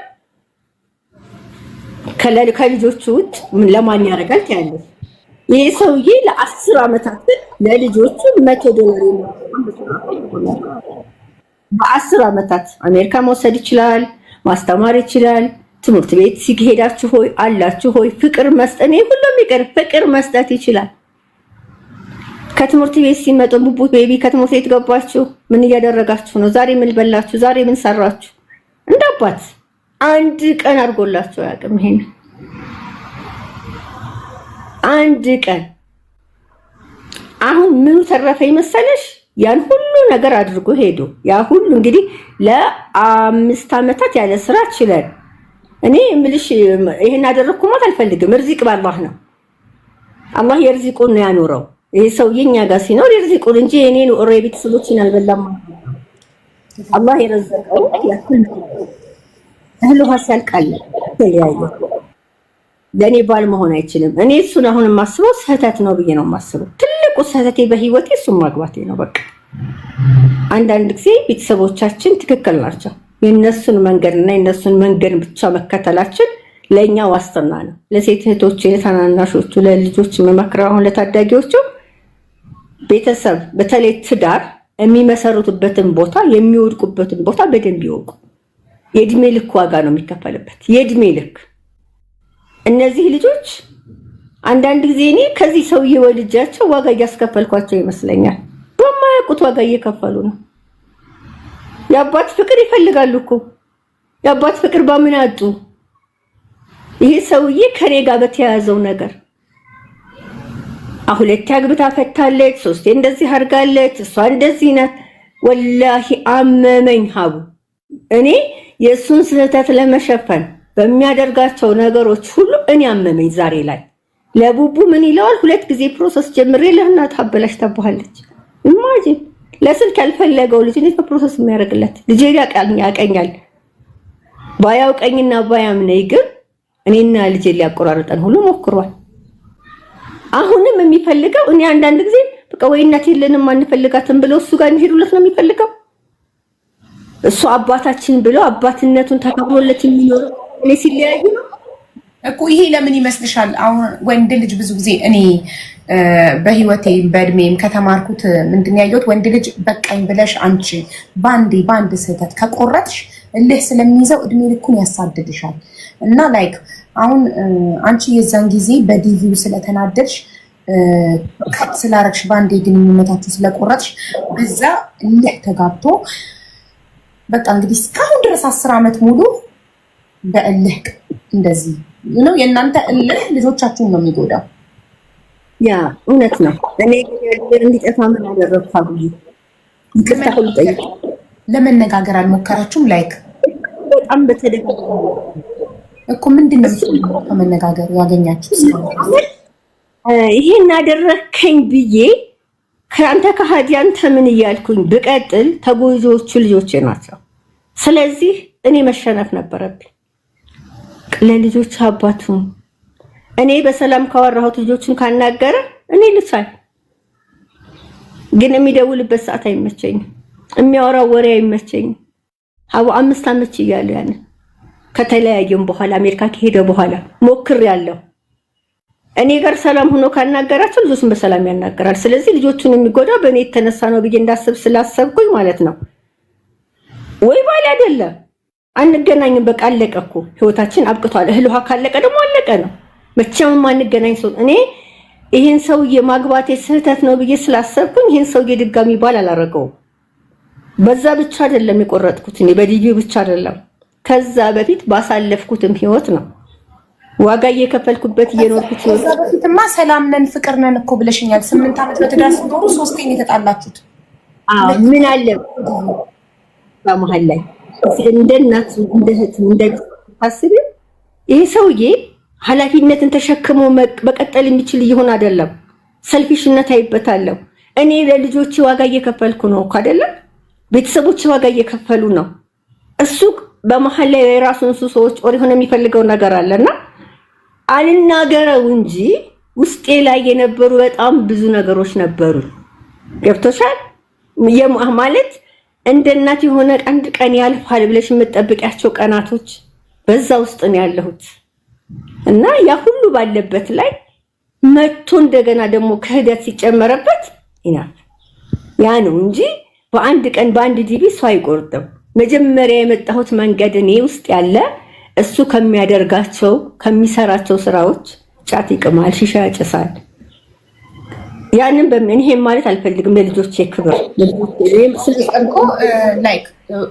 ከልጆቹ ውጭ ለማን ያረጋል ያለው? ይሄ ሰውዬ ለ10 ዓመታት ለልጆቹ $100 ነው። በ10 ዓመታት አሜሪካ መውሰድ ይችላል፣ ማስተማር ይችላል። ትምህርት ቤት ሲሄዳችሁ ሆይ አላችሁ ሆይ ፍቅር መስጠት ነው ሁሉም ይቀር ፍቅር መስጠት ይችላል። ከትምህርት ቤት ሲመጡ ቡቡ ቤቢ ከትምህርት ቤት ገባችሁ ምን እያደረጋችሁ ነው? ዛሬ ምን በላችሁ? ዛሬ ምን ሰራችሁ? እንዳባት አንድ ቀን አድርጎላችሁ ያቅም ይሄን አንድ ቀን። አሁን ምኑ ተረፈ ይመሰለሽ? ያን ሁሉ ነገር አድርጎ ሄዶ ያ ሁሉ እንግዲህ ለ5 ዓመታት ያለ ስራ ችለን እኔ እምልሽ ይሄን አደረኩ ማለት አልፈልግም። ርዚቅ ባላህ ነው። አላህ የርዚቁን ነው ያኖረው። ይሄ ሰውዬ እኛ ጋር ሲኖር የርዚቁን እንጂ እኔን ኦሬዲ ቤተሰቦችን አልበላም። አላህ የረዘቀው ያክል እህሉ ሀሳልቃለ ተያየ ለኔ ባል መሆን አይችልም። እኔ እሱን አሁን የማስበው ስህተት ነው ብዬ ነው የማስበው። ትልቁ ስህተቴ በህይወቴ እሱን ማግባቴ ነው። በቃ አንዳንድ ጊዜ ቤተሰቦቻችን ትክክል ናቸው። የነሱን መንገድና የነሱን መንገድ ብቻ መከተላችን ለኛ ዋስትና ነው። ለሴት እህቶች፣ ለታናናሾቹ፣ ለልጆች መመክረው አሁን ለታዳጊዎቹ ቤተሰብ በተለይ ትዳር የሚመሰሩትበትን ቦታ የሚወድቁበትን ቦታ በደንብ ይወቁ። የእድሜ ልክ ዋጋ ነው የሚከፈልበት፣ የእድሜ ልክ። እነዚህ ልጆች አንዳንድ ጊዜ እኔ ከዚህ ሰውዬ ወልጃቸው ዋጋ እያስከፈልኳቸው ይመስለኛል። በማያውቁት ዋጋ እየከፈሉ ነው። የአባት ፍቅር ይፈልጋሉ እኮ የአባት ፍቅር በምን አጡ? ይሄ ሰውዬ ከኔ ጋር በተያያዘው ነገር 2 አግብታ ፈታለች፣ 3 እንደዚህ አድርጋለች፣ እሷ እንደዚህ ናት። ወላሂ አመመኝ ሀቡ። እኔ የእሱን ስህተት ለመሸፈን በሚያደርጋቸው ነገሮች ሁሉ እኔ አመመኝ። ዛሬ ላይ ለቡቡ ምን ይለዋል? 2 ጊዜ ፕሮሰስ ጀምሬ ለእናት አበላሽ ተባለች። ኢማጂን ለስልክ ያልፈለገው ልጅ እንዴት ፕሮሰስ የሚያደርግለት? ልጄ ያቀኛል። ባያውቀኝና ባያምነኝ ግን እኔና ልጄ ሊያቆራርጠን ሁሉ ሞክሯል። አሁንም የሚፈልገው እኔ አንዳንድ ጊዜ በቃ ወይ እናት የለንም አንፈልጋትም ብለው እሱ ጋር እንሄዱለት ነው የሚፈልገው። እሱ አባታችን ብለው አባትነቱን ተከብሮለት የሚኖረው እኔ ሲለያዩ ነው። እኮ ይሄ ለምን ይመስልሻል? አሁን ወንድ ልጅ ብዙ ጊዜ እኔ በህይወቴ በእድሜም ከተማርኩት ምንድን ያየሁት ወንድ ልጅ በቃኝ ብለሽ አንቺ በአንድ ስህተት ከቆረጥሽ እልህ ስለሚይዘው እድሜ ልኩን ያሳድድሻል። እና ላይክ አሁን አንቺ የዛን ጊዜ በዲቪው ስለተናደድሽ ከት ስላረግሽ በአንዴ ግንኙነታችሁ ስለቆረጥሽ በዛ እልህ ተጋብቶ በቃ እንግዲህ እስካሁን ድረስ 10 ዓመት ሙሉ በእልህ እንደዚህ ነው። የእናንተ እልህ ልጆቻችሁን ነው የሚጎዳው። ያ እውነት ነው። እኔ እንዲጠፋ ምን አደረግኩ? ይቅርታ ሁሉ ጠይቅ። ለመነጋገር አልሞከራችሁም? ላይክ በጣም በተደጋጋሚ እኮ ምንድን ነው ከመነጋገር ያገኛችሁ? ይሄን አደረከኝ ብዬ ከአንተ ከሃዲ አንተ ምን እያልኩኝ ብቀጥል ተጎጂዎቹ ልጆቼ ናቸው። ስለዚህ እኔ መሸነፍ ነበረብኝ ለልጆች አባቱ። እኔ በሰላም ካወራሁት ልጆችን ካናገረ እኔ ልሳይ፣ ግን የሚደውልበት ሰዓት አይመቸኝም፣ የሚያወራው ወሬ አይመቸኝም። 5 ዓመት እያለ ያን ከተለያየም በኋላ አሜሪካ ከሄደ በኋላ ሞክሬያለሁ። እኔ ጋር ሰላም ሆኖ ካናገራቸው ልጆችን በሰላም ያናገራል። ስለዚህ ልጆቹን የሚጎዳው በእኔ የተነሳ ነው ብዬ እንዳስብ ስላሰብኩኝ ማለት ነው። ወይ ባል አይደለም አንገናኝም፣ በቃ አለቀ እኮ ህይወታችን አብቅቷል። እህል ውሃ ካለቀ ደግሞ አለቀ ነው። መቼም ማንገናኝ ሰው እኔ ይሄን ሰውዬ ማግባቴ ስህተት ነው ብዬ ስላሰብኩኝ ይሄን ሰውዬ ድጋሚ ባል አላረገውም። በዛ ብቻ አይደለም የቆረጥኩት እኔ በዲቪው ብቻ አይደለም፣ ከዛ በፊት ባሳለፍኩትም ህይወት ነው ዋጋ እየከፈልኩበት እየኖርኩት ህይወት። ከዛ በፊትማ ሰላም ነን ፍቅር ነን እኮ ብለሽኛል። 8 ዓመት በትዳር ስትኖሩ 3 የተጣላችሁት። ምን አለ በመሀል ላይ እንደ እናት እንደ እህት እንደ ታስቢ ይሄ ሰውዬ ኃላፊነትን ተሸክሞ መቀጠል የሚችል ይሆን አይደለም። ሰልፊሽነት አይበታለሁ። እኔ ለልጆቼ ዋጋ እየከፈልኩ ነው እኮ አይደለም፣ ቤተሰቦቼ ዋጋ እየከፈሉ ነው። እሱ በመሀል ላይ የራሱን ሰዎች ኦር የሆነ የሚፈልገው ነገር አለና አልናገረው እንጂ ውስጤ ላይ የነበሩ በጣም ብዙ ነገሮች ነበሩ። ገብቶሻል ማለት እንደ እናት የሆነ አንድ ቀን ያልፋል ብለሽ የምትጠብቂያቸው ቀናቶች በዛ ውስጥ ነው ያለሁት። እና ያ ሁሉ ባለበት ላይ መጥቶ እንደገና ደግሞ ክህደት ሲጨመረበት ይናል ያ ነው እንጂ በአንድ ቀን በአንድ ዲቪ ሰው አይቆርጥም። መጀመሪያ የመጣሁት መንገድ እኔ ውስጥ ያለ እሱ ከሚያደርጋቸው ከሚሰራቸው ስራዎች ጫት ይቅማል፣ ሺሻ ያጨሳል። ያንን በምን ይሄን ማለት አልፈልግም። ለልጆቼ ክብር ስለጸንቆ ላይክ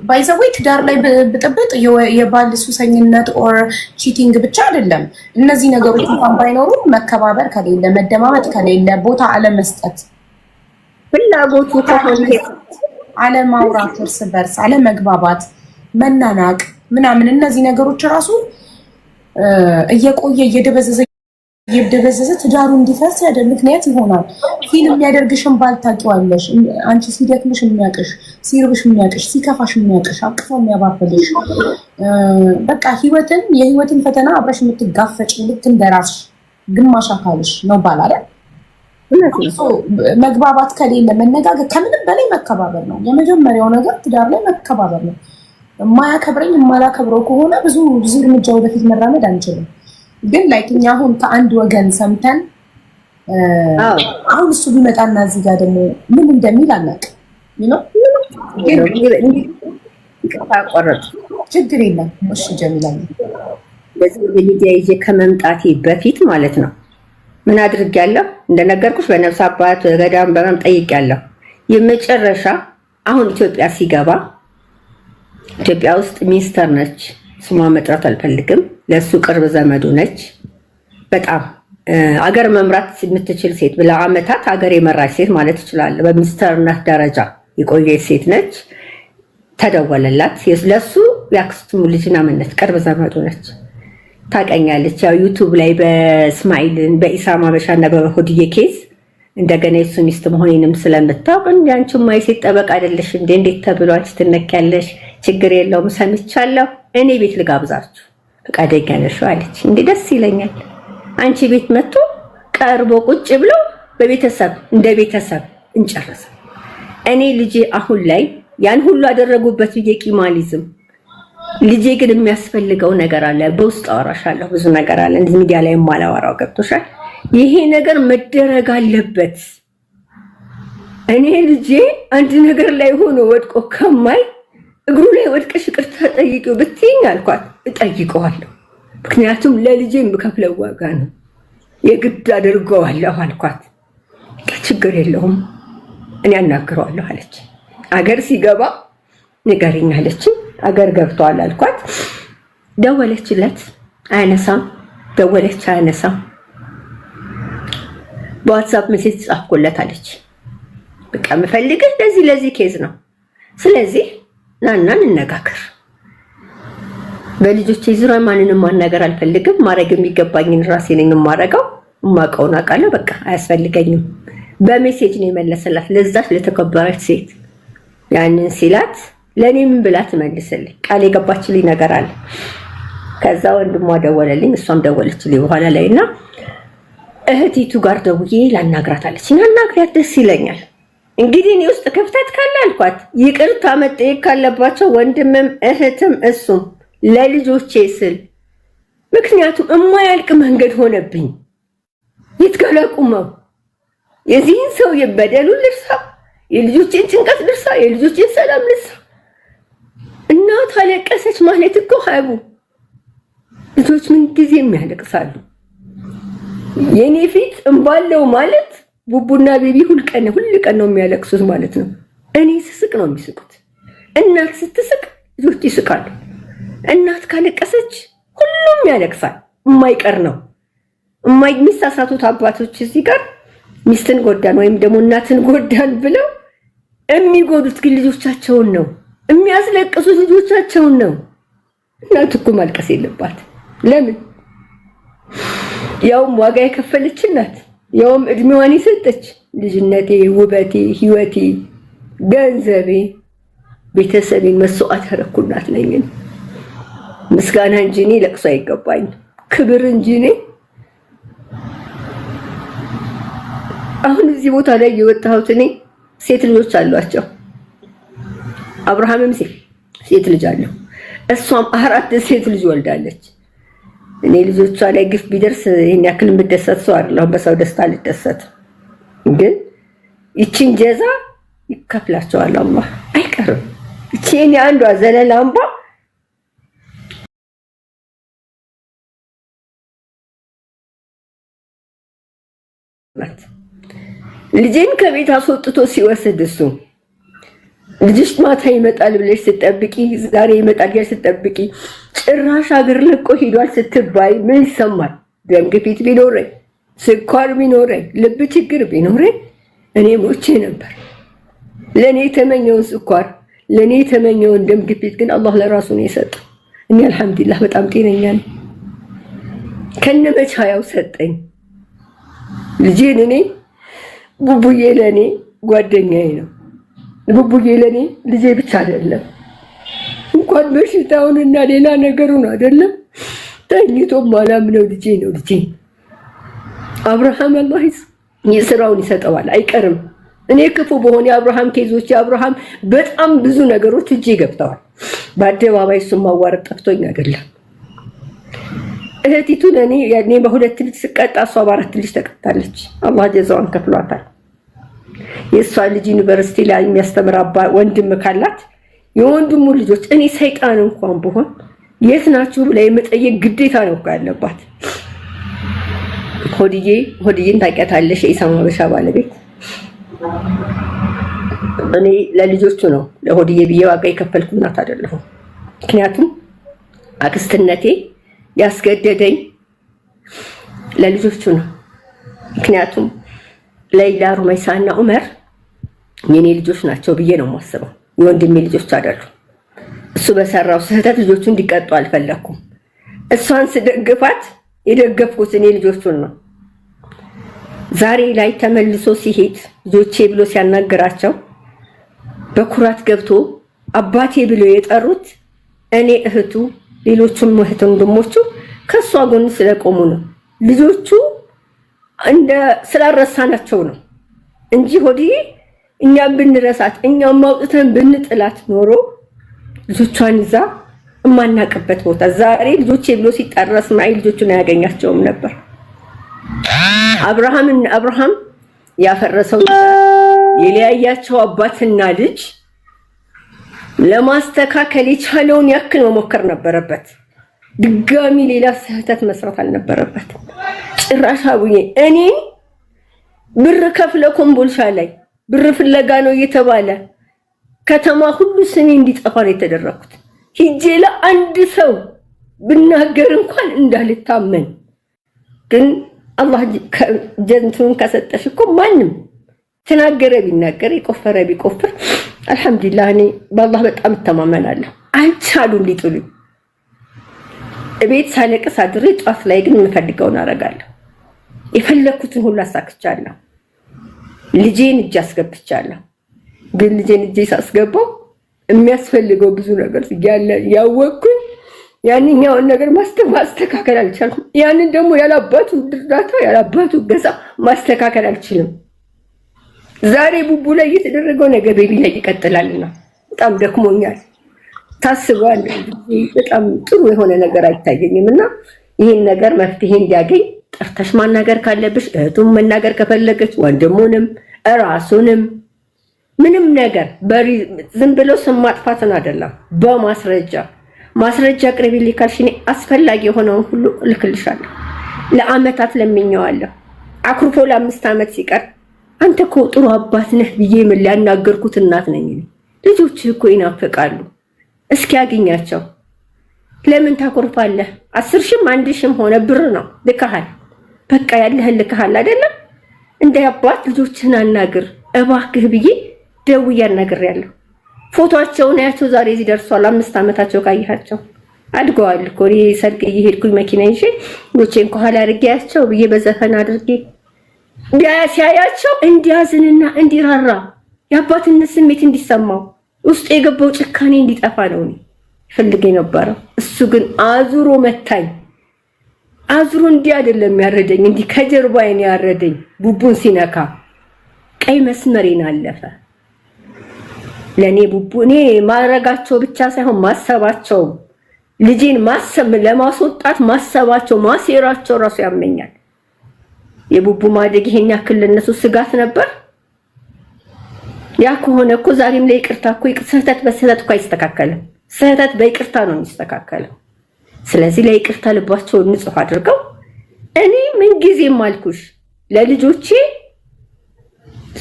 ባይ ዘ ዌይ ትዳር ላይ ብጥብጥ የባል ሱሰኝነት ኦር ቺቲንግ ብቻ አይደለም። እነዚህ ነገሮች እንኳን ባይኖሩ መከባበር ከሌለ፣ መደማመጥ ከሌለ፣ ቦታ አለመስጠት፣ ፍላጎቱ ከሆነ አለማውራት፣ እርስ በርስ አለመግባባት፣ መናናቅ ምናምን እነዚህ ነገሮች ራሱ እየቆየ እየደበዘዘ ትዳሩ እንዲፈርስ ያደርግ ምክንያት ይሆናል። ፊልም የሚያደርግሽን ባል ታውቂዋለሽ። አንቺ ሲደክምሽ የሚያውቅሽ፣ ሲርብሽ የሚያውቅሽ፣ ሲከፋሽ የሚያውቅሽ፣ አቅፎ የሚያባብልሽ፣ በቃ የህይወትን ፈተና አብረሽ የምትጋፈጭ ልክ እንደራስሽ ግማሽ አካልሽ ነው ባል አይደል? መግባባት ከሌለ መነጋገር፣ ከምንም በላይ መከባበር ነው የመጀመሪያው ነገር። ትዳር ላይ መከባበር ነው። የማያከብረኝ የማላከብረው ከሆነ ብዙ እርምጃ ወደፊት መራመድ አንችልም። ግን ላይክ እኛ አሁን ከአንድ ወገን ሰምተን አሁን እሱ ቢመጣና እዚህ ጋር ደግሞ ምን እንደሚል አናውቅም። ችግር የለም። እሺ ጀሚላ፣ በዚህ ሚዲያ ይዤ ከመምጣቴ በፊት ማለት ነው ምን አድርጌያለሁ? እንደነገርኩሽ በነፍስ አባት ገዳም በመምጠይቄያለሁ። የመጨረሻ አሁን ኢትዮጵያ ሲገባ ኢትዮጵያ ውስጥ ሚኒስተር ነች፣ ስሟ መጥራት አልፈልግም። ለሱ ቅርብ ዘመዱ ነች። በጣም አገር መምራት የምትችል ሴት ብላ አመታት አገር የመራች ሴት ማለት እችላለሁ። በሚኒስተርነት ደረጃ የቆየች ሴት ነች። ተደወለላት። ለሱ ያክስቱ ልጅና ምነት ቅርብ ዘመዱ ነች። ታቀኛለች። ያው ዩቲዩብ ላይ በእስማኤልን በኢሳማ በሻና በሆድዬ ኬዝ እንደገና የሱ ሚስት መሆኔንም ስለምታውቅ እንደ አንቺማ የሴት ጠበቃ አይደለሽ እንዴ? እንዴት ተብሎ አንቺ ትነኪያለሽ? ችግር የለውም ሰምቻለሁ። እኔ ቤት ልጋብዛችሁ ፈቃደኛ ነሽ አለች። እንዴ ደስ ይለኛል። አንቺ ቤት መጥቶ ቀርቦ ቁጭ ብሎ በቤተሰብ እንደ ቤተሰብ እንጨርስ። እኔ ልጄ አሁን ላይ ያን ሁሉ አደረጉበት ብዬ ቂማሊዝም ልጄ ግን የሚያስፈልገው ነገር አለ። በውስጥ አወራሻለሁ ብዙ ነገር አለ እንዴ ሚዲያ ላይ ማላወራው ገብቶሻል። ይሄ ነገር መደረግ አለበት። እኔ ልጄ አንድ ነገር ላይ ሆኖ ወድቆ ከማይ እግሩ ላይ ወድቀሽ ይቅርታ ጠይቂው ብትይኝ አልኳት እጠይቀዋለሁ። ምክንያቱም ለልጄ የምከፍለው ዋጋ ነው የግድ አድርገዋለሁ አልኳት። ችግር የለውም እኔ አናግረዋለሁ አለች። አገር ሲገባ ንገሪኝ አለች። አገር ገብቷል አልኳት። ደወለችለት አያነሳም፣ ደወለች አያነሳም። በዋትስአፕ ሜሴጅ ጻፍኩለት አለች። በቃ የምፈልግህ ለዚህ ኬዝ ነው። ስለዚህ ናና እንነጋገር። በልጆቼ ዙሪያ ማንንም ማናገር አልፈልግም። ማድረግ የሚገባኝን ራሴ ነኝ የማደርገው። የማውቀውን አውቃለሁ። በቃ አያስፈልገኝም። በሜሴጅ ነው የመለሰላት ለዛች ለተከበረች ሴት። ያንን ሲላት ለኔ ምን ብላ ትመልስልኝ? ቃል የገባችልኝ ነገር አለ። ከዛ ወንድሟ ደወለልኝ፣ እሷም ደወለችልኝ በኋላ ላይና እህቲቱ ጋር ደውዬ ላናግራታለች። አናግሪያት ደስ ይለኛል። እንግዲህ እኔ ውስጥ ክፍተት ካለ አልኳት ይቅርታ መጠየቅ ካለባቸው ወንድምም እህትም እሱም ለልጆቼ ስል፣ ምክንያቱም የማያልቅ መንገድ ሆነብኝ። ይትከለቁመው የዚህን ሰው የበደሉን ልርሳ፣ የልጆቼን ጭንቀት ልርሳ፣ የልጆቼን ሰላም ልርሳ። እናት አለቀሰች ማለት እኮ ሀቡ ልጆች ምን ጊዜም ያለቅሳሉ። የኔ ፊት እምባለው ማለት ቡቡና ቤቢ ሁል ቀን ነው የሚያለቅሱት ማለት ነው። እኔ ስስቅ ነው የሚስቁት። እናት ስትስቅ ልጆች ይስቃሉ። እናት ካለቀሰች ሁሉም ያለቅሳል። የማይቀር ነው። የሚሳሳቱት አባቶች እዚህ ጋር ሚስትን ጎዳን ወይም ደግሞ እናትን ጎዳን ብለው የሚጎዱት ግን ልጆቻቸውን ነው። የሚያስለቅሱት ልጆቻቸውን ነው። እናት እኮ ማልቀስ የለባት። ለምን? ያውም ዋጋ የከፈለች እናት፣ ያውም እድሜዋን የሰጠች ልጅነቴ፣ ውበቴ፣ ህይወቴ፣ ገንዘቤ፣ ቤተሰቤን መስዋዕት ያደረኩ እናት ነኝ። ምስጋና እንጂ እኔ ለቅሶ አይገባኝ፣ ክብር እንጂ እኔ አሁን እዚህ ቦታ ላይ የወጣሁት እኔ ሴት ልጆች አሏቸው። አብርሃምም ሴት ልጅ አለው፣ እሷም 4 ሴት ልጅ ወልዳለች። እኔ ልጆቿ ላይ ግፍ ቢደርስ ይሄን ያክል የምደሰት ሰው አይደለሁም። በሰው ደስታ ልደሰት፣ ግን ይቺን ጀዛ ይከፍላቸዋል አላህ አይቀርም። ይቺ የኔ አንዷ ዘለላ እንባ ልጄን ከቤት አስወጥቶ ሲወስድ እሱ ልጅሽ ማታ ይመጣል ብለሽ ስትጠብቂ፣ ዛሬ ይመጣል ብለሽ ስትጠብቂ ጭራሽ አገር ለቆ ሄዷል ስትባይ ምን ይሰማል? ደም ግፊት ቢኖረኝ፣ ስኳር ቢኖረኝ፣ ልብ ችግር ቢኖረኝ እኔ ሞቼ ነበር። ለኔ የተመኘውን ስኳር፣ ለኔ የተመኘውን ደም ግፊት ግን አላህ ለራሱ ነው የሰጠው። እኔ አልሐምዱሊላህ በጣም ጤነኛ ነኝ። ከነመቻያው ሰጠኝ ልጄን። እኔ ቡቡዬ ለኔ ጓደኛዬ ነው። ቡቡዬ ለኔ ልጄ ብቻ አይደለም፣ እንኳን በሽታውንና ሌላ ነገሩን አይደለም ተኝቶ ማላምነው ልጄ ነው። ልጄ አብርሃም አላህ የስራውን ይሰጠዋል አይቀርም። እኔ ክፉ በሆነ የአብርሃም ኬዞች የአብርሃም በጣም ብዙ ነገሮች እጄ ገብተዋል። በአደባባይ እሱን ማዋረድ ጠፍቶኝ አይደለም። እህቲቱን እኔ በ2 ልጅ ስቀጣ እሷ በ4 ልጅ ተቀጣለች። አላህ ጀዛዋን ከፍሏታል። የእሷ ልጅ ዩኒቨርሲቲ ላይ የሚያስተምር ወንድም ካላት የወንድሙ ልጆች እኔ ሰይጣን እንኳን ብሆን የት ናችሁ ብላ የመጠየቅ ግዴታ ነው ያለባት። ሆድዬን ታውቂያታለሽ? የኢሳም ሀበሻ ባለቤት እኔ ለልጆቹ ነው ለሆድዬ ብዬ ዋጋ የከፈልኩ እናት አይደለሁም። ምክንያቱም አክስትነቴ ያስገደደኝ ለልጆቹ ነው። ምክንያቱም ለይላ ሩመይሳና ዑመር የኔ ልጆች ናቸው ብዬ ነው የማስበው። የወንድሜ ልጆች አይደሉም። እሱ በሰራው ስህተት ልጆቹ እንዲቀጡ አልፈለኩም። እሷን ስደግፋት የደገፍኩት እኔ ልጆቹን ነው። ዛሬ ላይ ተመልሶ ሲሄድ ልጆቼ ብሎ ሲያናገራቸው በኩራት ገብቶ አባቴ ብሎ የጠሩት እኔ እህቱ፣ ሌሎቹም እህት ወንድሞቹ ከሷ ጎን ስለቆሙ ነው። ልጆቹ እንደ ስላረሳናቸው ነው እንጂ ሆድዬ እኛም ብንረሳት እኛም ማውጥተን ብንጥላት ኖሮ ልጆቿን ይዛ የማናቅበት ቦታ ዛሬ ልጆቼ ብሎ ሲጠራ እስማኤል ልጆቹን አያገኛቸውም ነበር። አብርሃም ያፈረሰው የለያያቸው አባትና ልጅ ለማስተካከል የቻለውን ያክል መሞከር ነበረበት። ድጋሚ ሌላ ስህተት መስራት አልነበረበት። ጭራሽ አቡዬ እኔ ብር ከፍለ ኮምቦልሻ ላይ ብር ፍለጋ ነው እየተባለ ከተማ ሁሉ ስሜ እንዲጠፋ ነው የተደረኩት። ሂጄ ለአንድ ሰው ብናገር እንኳን እንዳልታመን። ግን አላህ ጀንቱን ከሰጠሽ እኮ ማንም ተናገረ ቢናገር የቆፈረ ቢቆፍር አልহামዱሊላህ እኔ በአላህ በጣም እተማመናለሁ። አልቻሉም ሊጥሉኝ። እቤት ሳለቅስ አድሬ ጧት ላይ ግን የምፈልገውን አደርጋለሁ። የፈለኩትን ሁሉ አሳክቻለሁ። ልጄን እጅ አስገብቻለሁ። ግን ልጄን እጅ ሳስገባው የሚያስፈልገው ብዙ ነገር ያለ ያወቅኩኝ ያንኛውን ነገር ማስተካከል አልቻልኩም። ያንን ደግሞ ያላባቱ ድርዳታ ያላባቱ ገዛ ማስተካከል አልችልም። ዛሬ ቡቡ ላይ የተደረገው ነገር ቤቢ ላይ ይቀጥላልና በጣም ደክሞኛል። ታስባል በጣም ጥሩ የሆነ ነገር አይታየኝምና ይሄን ነገር መፍትሄ እንዲያገኝ ጠርተሽ ማናገር ካለብሽ እህቱም መናገር ከፈለገች ወንድሙንም ራሱንም ምንም ነገር ዝም ብሎ ስም ማጥፋትን አይደለም በማስረጃ አቅርቢልኝ ካልሽኝ አስፈላጊ የሆነውን ሁሉ እልክልሻለሁ። ለአመታት ለምኜዋለሁ። አኩርፎ ለ5 አመት ሲቀር አንተ እኮ ጥሩ አባት ነህ ብዬ ምን ሊያናገርኩት እናት ነኝ። ልጆችህ እኮ ይናፍቃሉ። እስኪ ያገኛቸው። ለምን ታኮርፋለህ? 10 ሺህም 1 ሺህም ሆነ ብር ነው ልከሃል። በቃ ያለህን ልከሃል አይደለም? እንደ አባት ልጆችህን አናግር እባክህ ብዬ ደውዬ አናግሬያለሁ። ፎቶአቸውን ያቸው ዛሬ እዚህ ደርሷል። 5 አመታቸው ካያቸው አድገዋል እኮ። እኔ ሰርግ እየሄድኩኝ መኪና ይዤ ልጆቼን ከኋላ አድርጌያቸው ብዬ በዘፈን አድርጌ ሲያያቸው እንዲያዝንና እንዲራራ የአባትነት ስሜት እንዲሰማው ውስጥ የገባው ጭካኔ እንዲጠፋ ነው ፈልጌ ነበረው። እሱ ግን አዙሮ መታኝ። አዙሮ እንዲህ አይደለም ያረደኝ፣ እንዲህ ከጀርባዬ ነው ያረደኝ። ቡቡን ሲነካ ቀይ መስመሬን አለፈ። ለኔ ቡቡ እኔ ማረጋቸው ብቻ ሳይሆን ማሰባቸው ልጄን ማሰብ ለማስወጣት ማሰባቸው ማሴራቸው ራሱ ያመኛል። የቡቡ ማደግ ይሄን ያክል ለነሱ ስጋት ነበር። ያ ከሆነ እኮ ዛሬም ላይ ይቅርታ እኮ ስህተት በስህተት እኮ አይስተካከልም። ስህተት በይቅርታ ነው የሚስተካከለው። ስለዚህ ለይቅርታ ልባቸውን ንጹህ አድርገው እኔ ምን ጊዜም አልኩሽ ለልጆቼ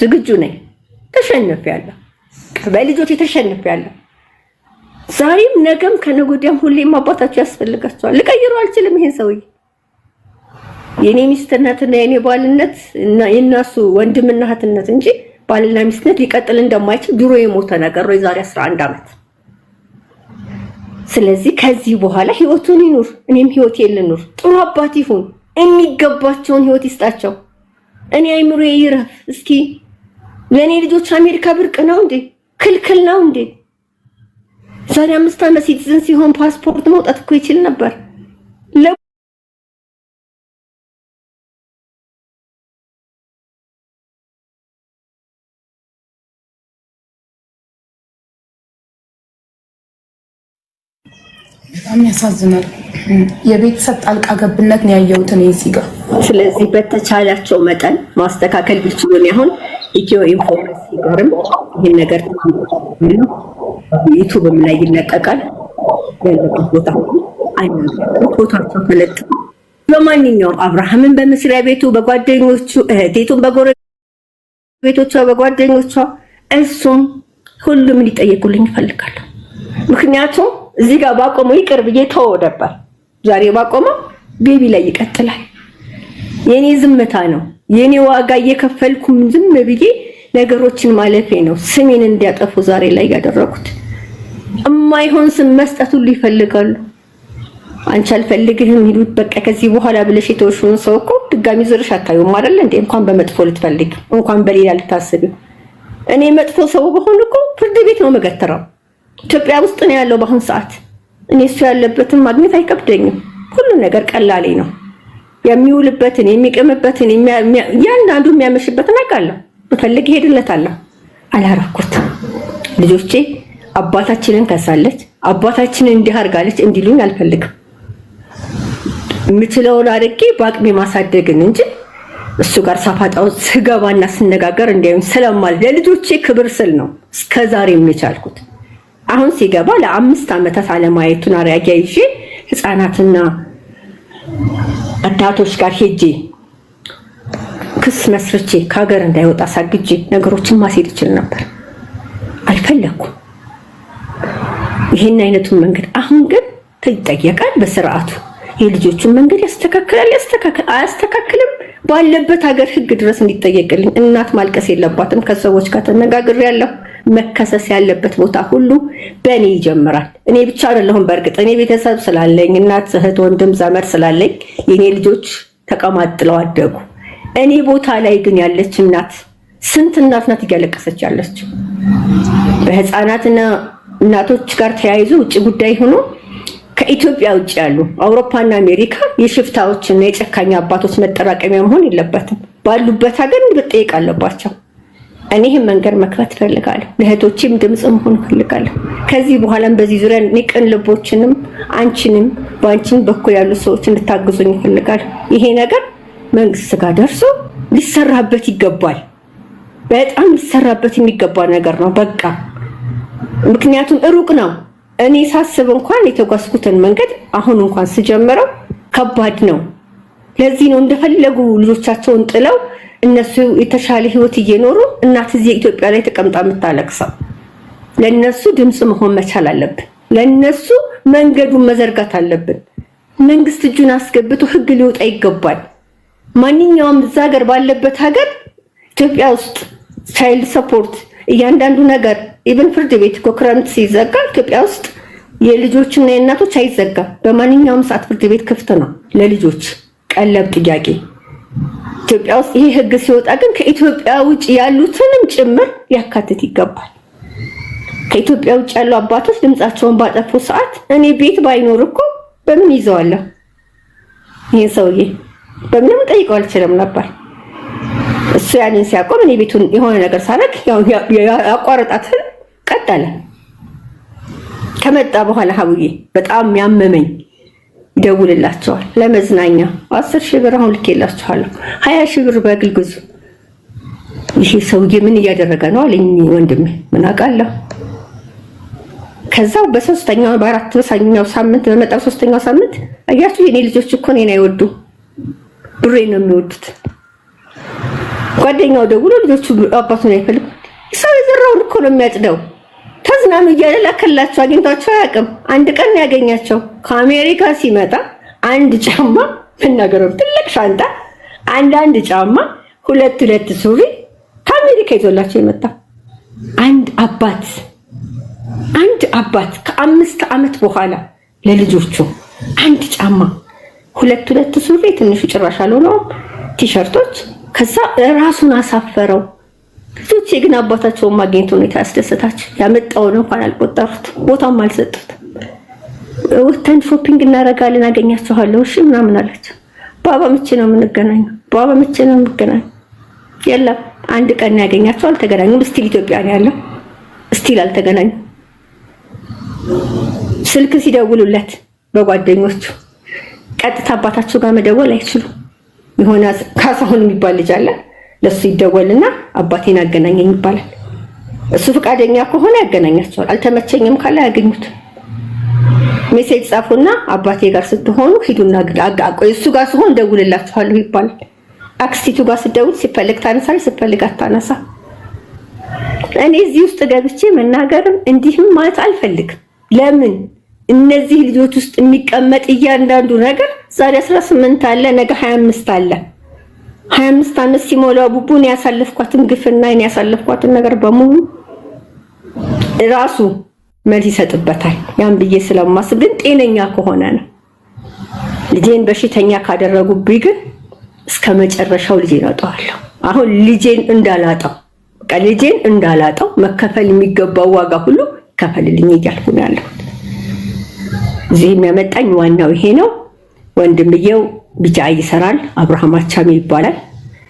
ዝግጁ ነኝ። ተሸንፌያለሁ። በልጆቼ ተሸንፌያለሁ። ዛሬም ነገም ከነገ ወዲያም ሁሌም አባታቸው ያስፈልጋቸዋል። ልቀይረው አልችልም ይሄን ሰውዬ። የኔ ሚስትነትና የኔ ባልነት እና የናሱ ወንድምና እህትነት እንጂ ባልና ሚስትነት ሊቀጥል እንደማይችል ድሮ የሞተ ነገር ነው የዛሬ 11 አመት። ስለዚህ ከዚህ በኋላ ህይወቱን ይኑር፣ እኔም ህይወቴን ልኑር። ጥሩ አባት ይሁን፣ የሚገባቸውን ህይወት ይስጣቸው። እኔ አይምሮ ይረፍ። እስኪ ለኔ ልጆች አሜሪካ ብርቅ ነው እንዴ? ክልክል ነው እንዴ? ዛሬ 5 አመት ሲቲዝን ሲሆን ፓስፖርት መውጣት እኮ ይችል ነበር። በጣም ያሳዝናል። የቤተሰብ ጣልቃ ገብነት ነው ያየሁት እኔ እዚህ ጋር። ስለዚህ በተቻላቸው መጠን ማስተካከል ቢችሉ ነው። አሁን ኢትዮ ኢንፎርሜሲ ጋርም ይሄን ነገር ዩቲዩብም ላይ ይለቀቃል። ያለበት ቦታ ፎቶቸው ተለጥፎ በማንኛውም አብርሃምን በመስሪያ ቤቱ በጓደኞቹ እህቴቱን በጎረቤቶቿ በጓደኞቿ እሱም ሁሉም ሊጠየቁልኝ ይፈልጋሉ። ምክንያቱም እዚህ ጋር ባቆመው ይቅር ብዬ ተወው ነበር። ዛሬ ባቆመው ቤቢ ላይ ይቀጥላል። የኔ ዝምታ ነው የኔ ዋጋ እየከፈልኩም ዝም ብዬ ነገሮችን ማለፌ ነው ስሜን እንዲያጠፉ ዛሬ ላይ ያደረኩት። እማይሆን ስም መስጠት ሁሉ ይፈልጋሉ። አንቺ አልፈልግህም ይሉት በቃ ከዚህ በኋላ ብለሽ የተወሽውን ሰው እኮ ድጋሚ ዝርሽ አታዩም አይደል እንዴ? እንኳን በመጥፎ ልትፈልግ እንኳን በሌላ ልታስብ። እኔ መጥፎ ሰው በሆነ እኮ ፍርድ ቤት ነው መገተራው። ኢትዮጵያ ውስጥ ነው ያለው በአሁን ሰዓት። እኔ እሱ ያለበትን ማግኘት አይከብደኝም። ሁሉ ነገር ቀላሌ ነው። የሚውልበትን የሚቀምበትን ያንዳንዱ የሚያመሽበትን አውቃለሁ። ብፈልግ ሄድለታለሁ። አላረኩት። ልጆቼ አባታችንን ከሳለች አባታችን እንዲህ አድርጋለች እንዲሉኝ አልፈልግም። የምችለውን አድርጌ በአቅሜ ማሳደግን እንጂ እሱ ጋር ሳፋጣው ስገባና ስነጋገር እንዲያዩኝ ስለማል ለልጆቼ ክብር ስል ነው እስከዛሬ የቻልኩት። አሁን ሲገባ ለ5 ዓመታት አለማየቱን አሪያጊያ ይዤ ህፃናትና እናቶች ጋር ሄጄ ክስ መስርቼ ከሀገር እንዳይወጣ ሳግጄ ነገሮችን ማስሄድ ይችል ነበር። አልፈለኩም ይሄን አይነቱን መንገድ። አሁን ግን ይጠየቃል በስርዓቱ። የልጆቹን መንገድ ያስተካክላል አያስተካክልም፣ ባለበት ሀገር ህግ ድረስ እንዲጠየቅልኝ። እናት ማልቀስ የለባትም። ከሰዎች ጋር ተነጋግሬያለሁ። መከሰስ ያለበት ቦታ ሁሉ በእኔ ይጀምራል። እኔ ብቻ አይደለሁም። በእርግጥ እኔ ቤተሰብ ስላለኝ እናት፣ እህት፣ ወንድም፣ ዘመድ ስላለኝ የኔ ልጆች ተቀማጥለው አደጉ። እኔ ቦታ ላይ ግን ያለች እናት ስንት እናት ናት እያለቀሰች ያለች? በህፃናትና እናቶች ጋር ተያይዞ ውጭ ጉዳይ ሆኖ ከኢትዮጵያ ውጭ ያሉ አውሮፓና አሜሪካ የሽፍታዎችና የጨካኝ አባቶች መጠራቀሚያ መሆን የለበትም። ባሉበት ሀገር እንድጠይቅ አለባቸው። እኔ ይህን መንገድ መክፈት ፈልጋለሁ። ለእህቶቼም ድምፅ መሆን ፈልጋለሁ። ከዚህ በኋላም በዚህ ዙሪያ ቅን ልቦችንም አንቺንም በአንቺን በኩል ያሉ ሰዎች እንድታግዙኝ ይፈልጋለሁ። ይሄ ነገር መንግስት ጋር ደርሶ ሊሰራበት ይገባል። በጣም ሊሰራበት የሚገባ ነገር ነው። በቃ ምክንያቱም ሩቅ ነው። እኔ ሳስብ እንኳን የተጓዝኩትን መንገድ አሁን እንኳን ስጀምረው ከባድ ነው። ለዚህ ነው እንደፈለጉ ልጆቻቸውን ጥለው እነሱ የተሻለ ህይወት እየኖሩ እናት እዚህ ኢትዮጵያ ላይ ተቀምጣ የምታለቅሰው። ለነሱ ድምጽ መሆን መቻል አለብን። ለነሱ መንገዱን መዘርጋት አለብን። መንግስት እጁን አስገብቶ ህግ ሊወጣ ይገባል። ማንኛውም እዛ ሀገር ባለበት ሀገር ኢትዮጵያ ውስጥ ቻይልድ ሰፖርት እያንዳንዱ ነገር ኢቭን ፍርድ ቤት እኮ ክረምት ሲዘጋ ኢትዮጵያ ውስጥ የልጆችና የእናቶች አይዘጋም። በማንኛውም ሰዓት ፍርድ ቤት ክፍት ነው ለልጆች ቀለብ ጥያቄ። ኢትዮጵያ ውስጥ ይሄ ህግ ሲወጣ ግን ከኢትዮጵያ ውጭ ያሉትንም ጭምር ሊያካትት ይገባል። ከኢትዮጵያ ውጭ ያሉ አባቶች ድምጻቸውን ባጠፉ ሰዓት እኔ ቤት ባይኖር እኮ በምን ይዘዋለሁ? ይሄን ሰውዬ በምንም ጠይቀው አልችልም ነበር። እሱ ያንን ሲያቆም እኔ ቤቱን የሆነ ነገር ሳረግ ያቋረጣትን ቀጠለ። ከመጣ በኋላ ሀቡዬ በጣም ያመመኝ ይደውልላቸዋል ለመዝናኛ 10,000 ብር አሁን ልኬላችኋለሁ፣ 20,000 ብር በግል ግዙ። ይሄ ሰውዬ ምን እያደረገ ነው አለኝ ወንድሜ። ምን አውቃለሁ። ከዛው በሶስተኛው በአራተኛው ሳምንት በመጣው ሶስተኛው ሳምንት አያችሁ የኔ ልጆች እኮ እኔን አይወዱ ብሬ ነው የሚወዱት። ጓደኛው ደውሎ ልጆቹ አባቱን አይፈልጉ። ሰው የዘራውን እኮ ነው የሚያጭደው። ተዝናኑ እያለ ላከላቸው። አግኝቷቸው አያውቅም። አንድ ቀን ያገኛቸው ከአሜሪካ ሲመጣ አንድ ጫማ መናገረው ትልቅ ሻንጣ፣ አንድ ጫማ፣ ሁለት ሱሪ ከአሜሪካ ይዞላቸው የመጣ አንድ አባት ከ5 ዓመት በኋላ ለልጆቹ አንድ ጫማ፣ ሁለት ሱሪ፣ ትንሹ ጭራሽ አልሆነውም ቲሸርቶች። ከዛ ራሱን አሳፈረው። ልጆቼ ግን አባታቸውን ማግኘት ነው ያስደሰታቸው። ያመጣውን እንኳን አልቆጠሩት፣ ቦታም አልሰጡት። ወተን ሾፒንግ እናደርጋለን አገኛቸዋለሁ እሺ ምናምን አላቸው። ባባ መቼ ነው የምንገናኘው? ባባ መቼ ነው የምንገናኘው? የለም አንድ ቀን ያገኛቸው አልተገናኙም። ስቲል ኢትዮጵያ ነው ያለው። ስቲል አልተገናኙም። ስልክ ሲደውሉለት በጓደኞቹ ቀጥታ አባታቸው ጋር መደወል አይችሉም። የሆነ ካሳሁን የሚባል ልጅ አለ። ለሱ ይደወልና አባቴን አገናኘኝ ይባላል። እሱ ፈቃደኛ ከሆነ ያገናኛቸዋል። አልተመቸኝም ካለ ያገኙት። ሜሴጅ ጻፉና አባቴ ጋር ስትሆኑ ሂዱና አጋቆይ እሱ ጋር ሲሆን ደውልላችኋለሁ ይባላል። አክስቲቱ ጋር ስትደውል ሲፈልግ ታነሳለች፣ ሲፈልግ አታነሳ። እኔ እዚህ ውስጥ ገብቼ መናገርም እንዲህም ማለት አልፈልግም። ለምን እነዚህ ልጆች ውስጥ የሚቀመጥ እያንዳንዱ ነገር ዛሬ 18 አለ፣ ነገ 25 አለ። 25 ዓመት ሲሞላው ቡቡን ያሳለፍኳትን ግፍና ያሳለፍኳትን ነገር በሙሉ ራሱ መልስ ይሰጥበታል። ያን ብዬ ስለማስብ ግን ጤነኛ ከሆነ ነው። ልጄን በሽተኛ ካደረጉብኝ ግን እስከ መጨረሻው ልጄን አጣዋለሁ። አሁን ልጄን እንዳላጣው መከፈል የሚገባው ዋጋ ሁሉ ከፈልልኝ እያልኩ ነው ያለሁት። እዚህ የሚያመጣኝ ዋናው ይሄ ነው። ወንድምየው ቢጫ ይሰራል፣ አብርሃም አቻሜ ይባላል።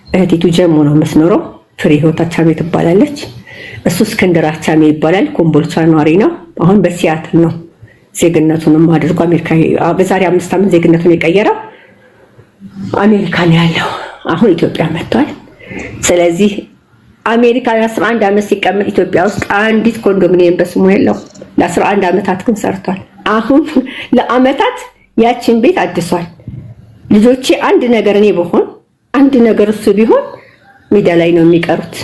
እህቲቱ ጀሞ ነው የምትኖረው፣ ፍሬ ህይወት አቻሜ ትባላለች። እሱ እስክንድር አቻሜ ይባላል፣ ኮምቦልቻ ኗሪ ነው። አሁን በሲያትል ነው ዜግነቱንም አድርጎ አሜሪካ በዛሬ 5 ዓመት ዜግነቱን የቀየረው አሜሪካ ነው ያለው። አሁን ኢትዮጵያ መጥቷል። ስለዚህ አሜሪካ ለ11 ዓመት ሲቀመጥ ኢትዮጵያ ውስጥ አንዲት ኮንዶሚኒየም በስሙ የለው። ለ11 ዓመታት ግን ሰርቷል። አሁን ለአመታት ያችን ቤት አድሷል። ልጆቼ አንድ ነገር እኔ በሆን አንድ ነገር እሱ ቢሆን ሜዳ ላይ ነው የሚቀሩት።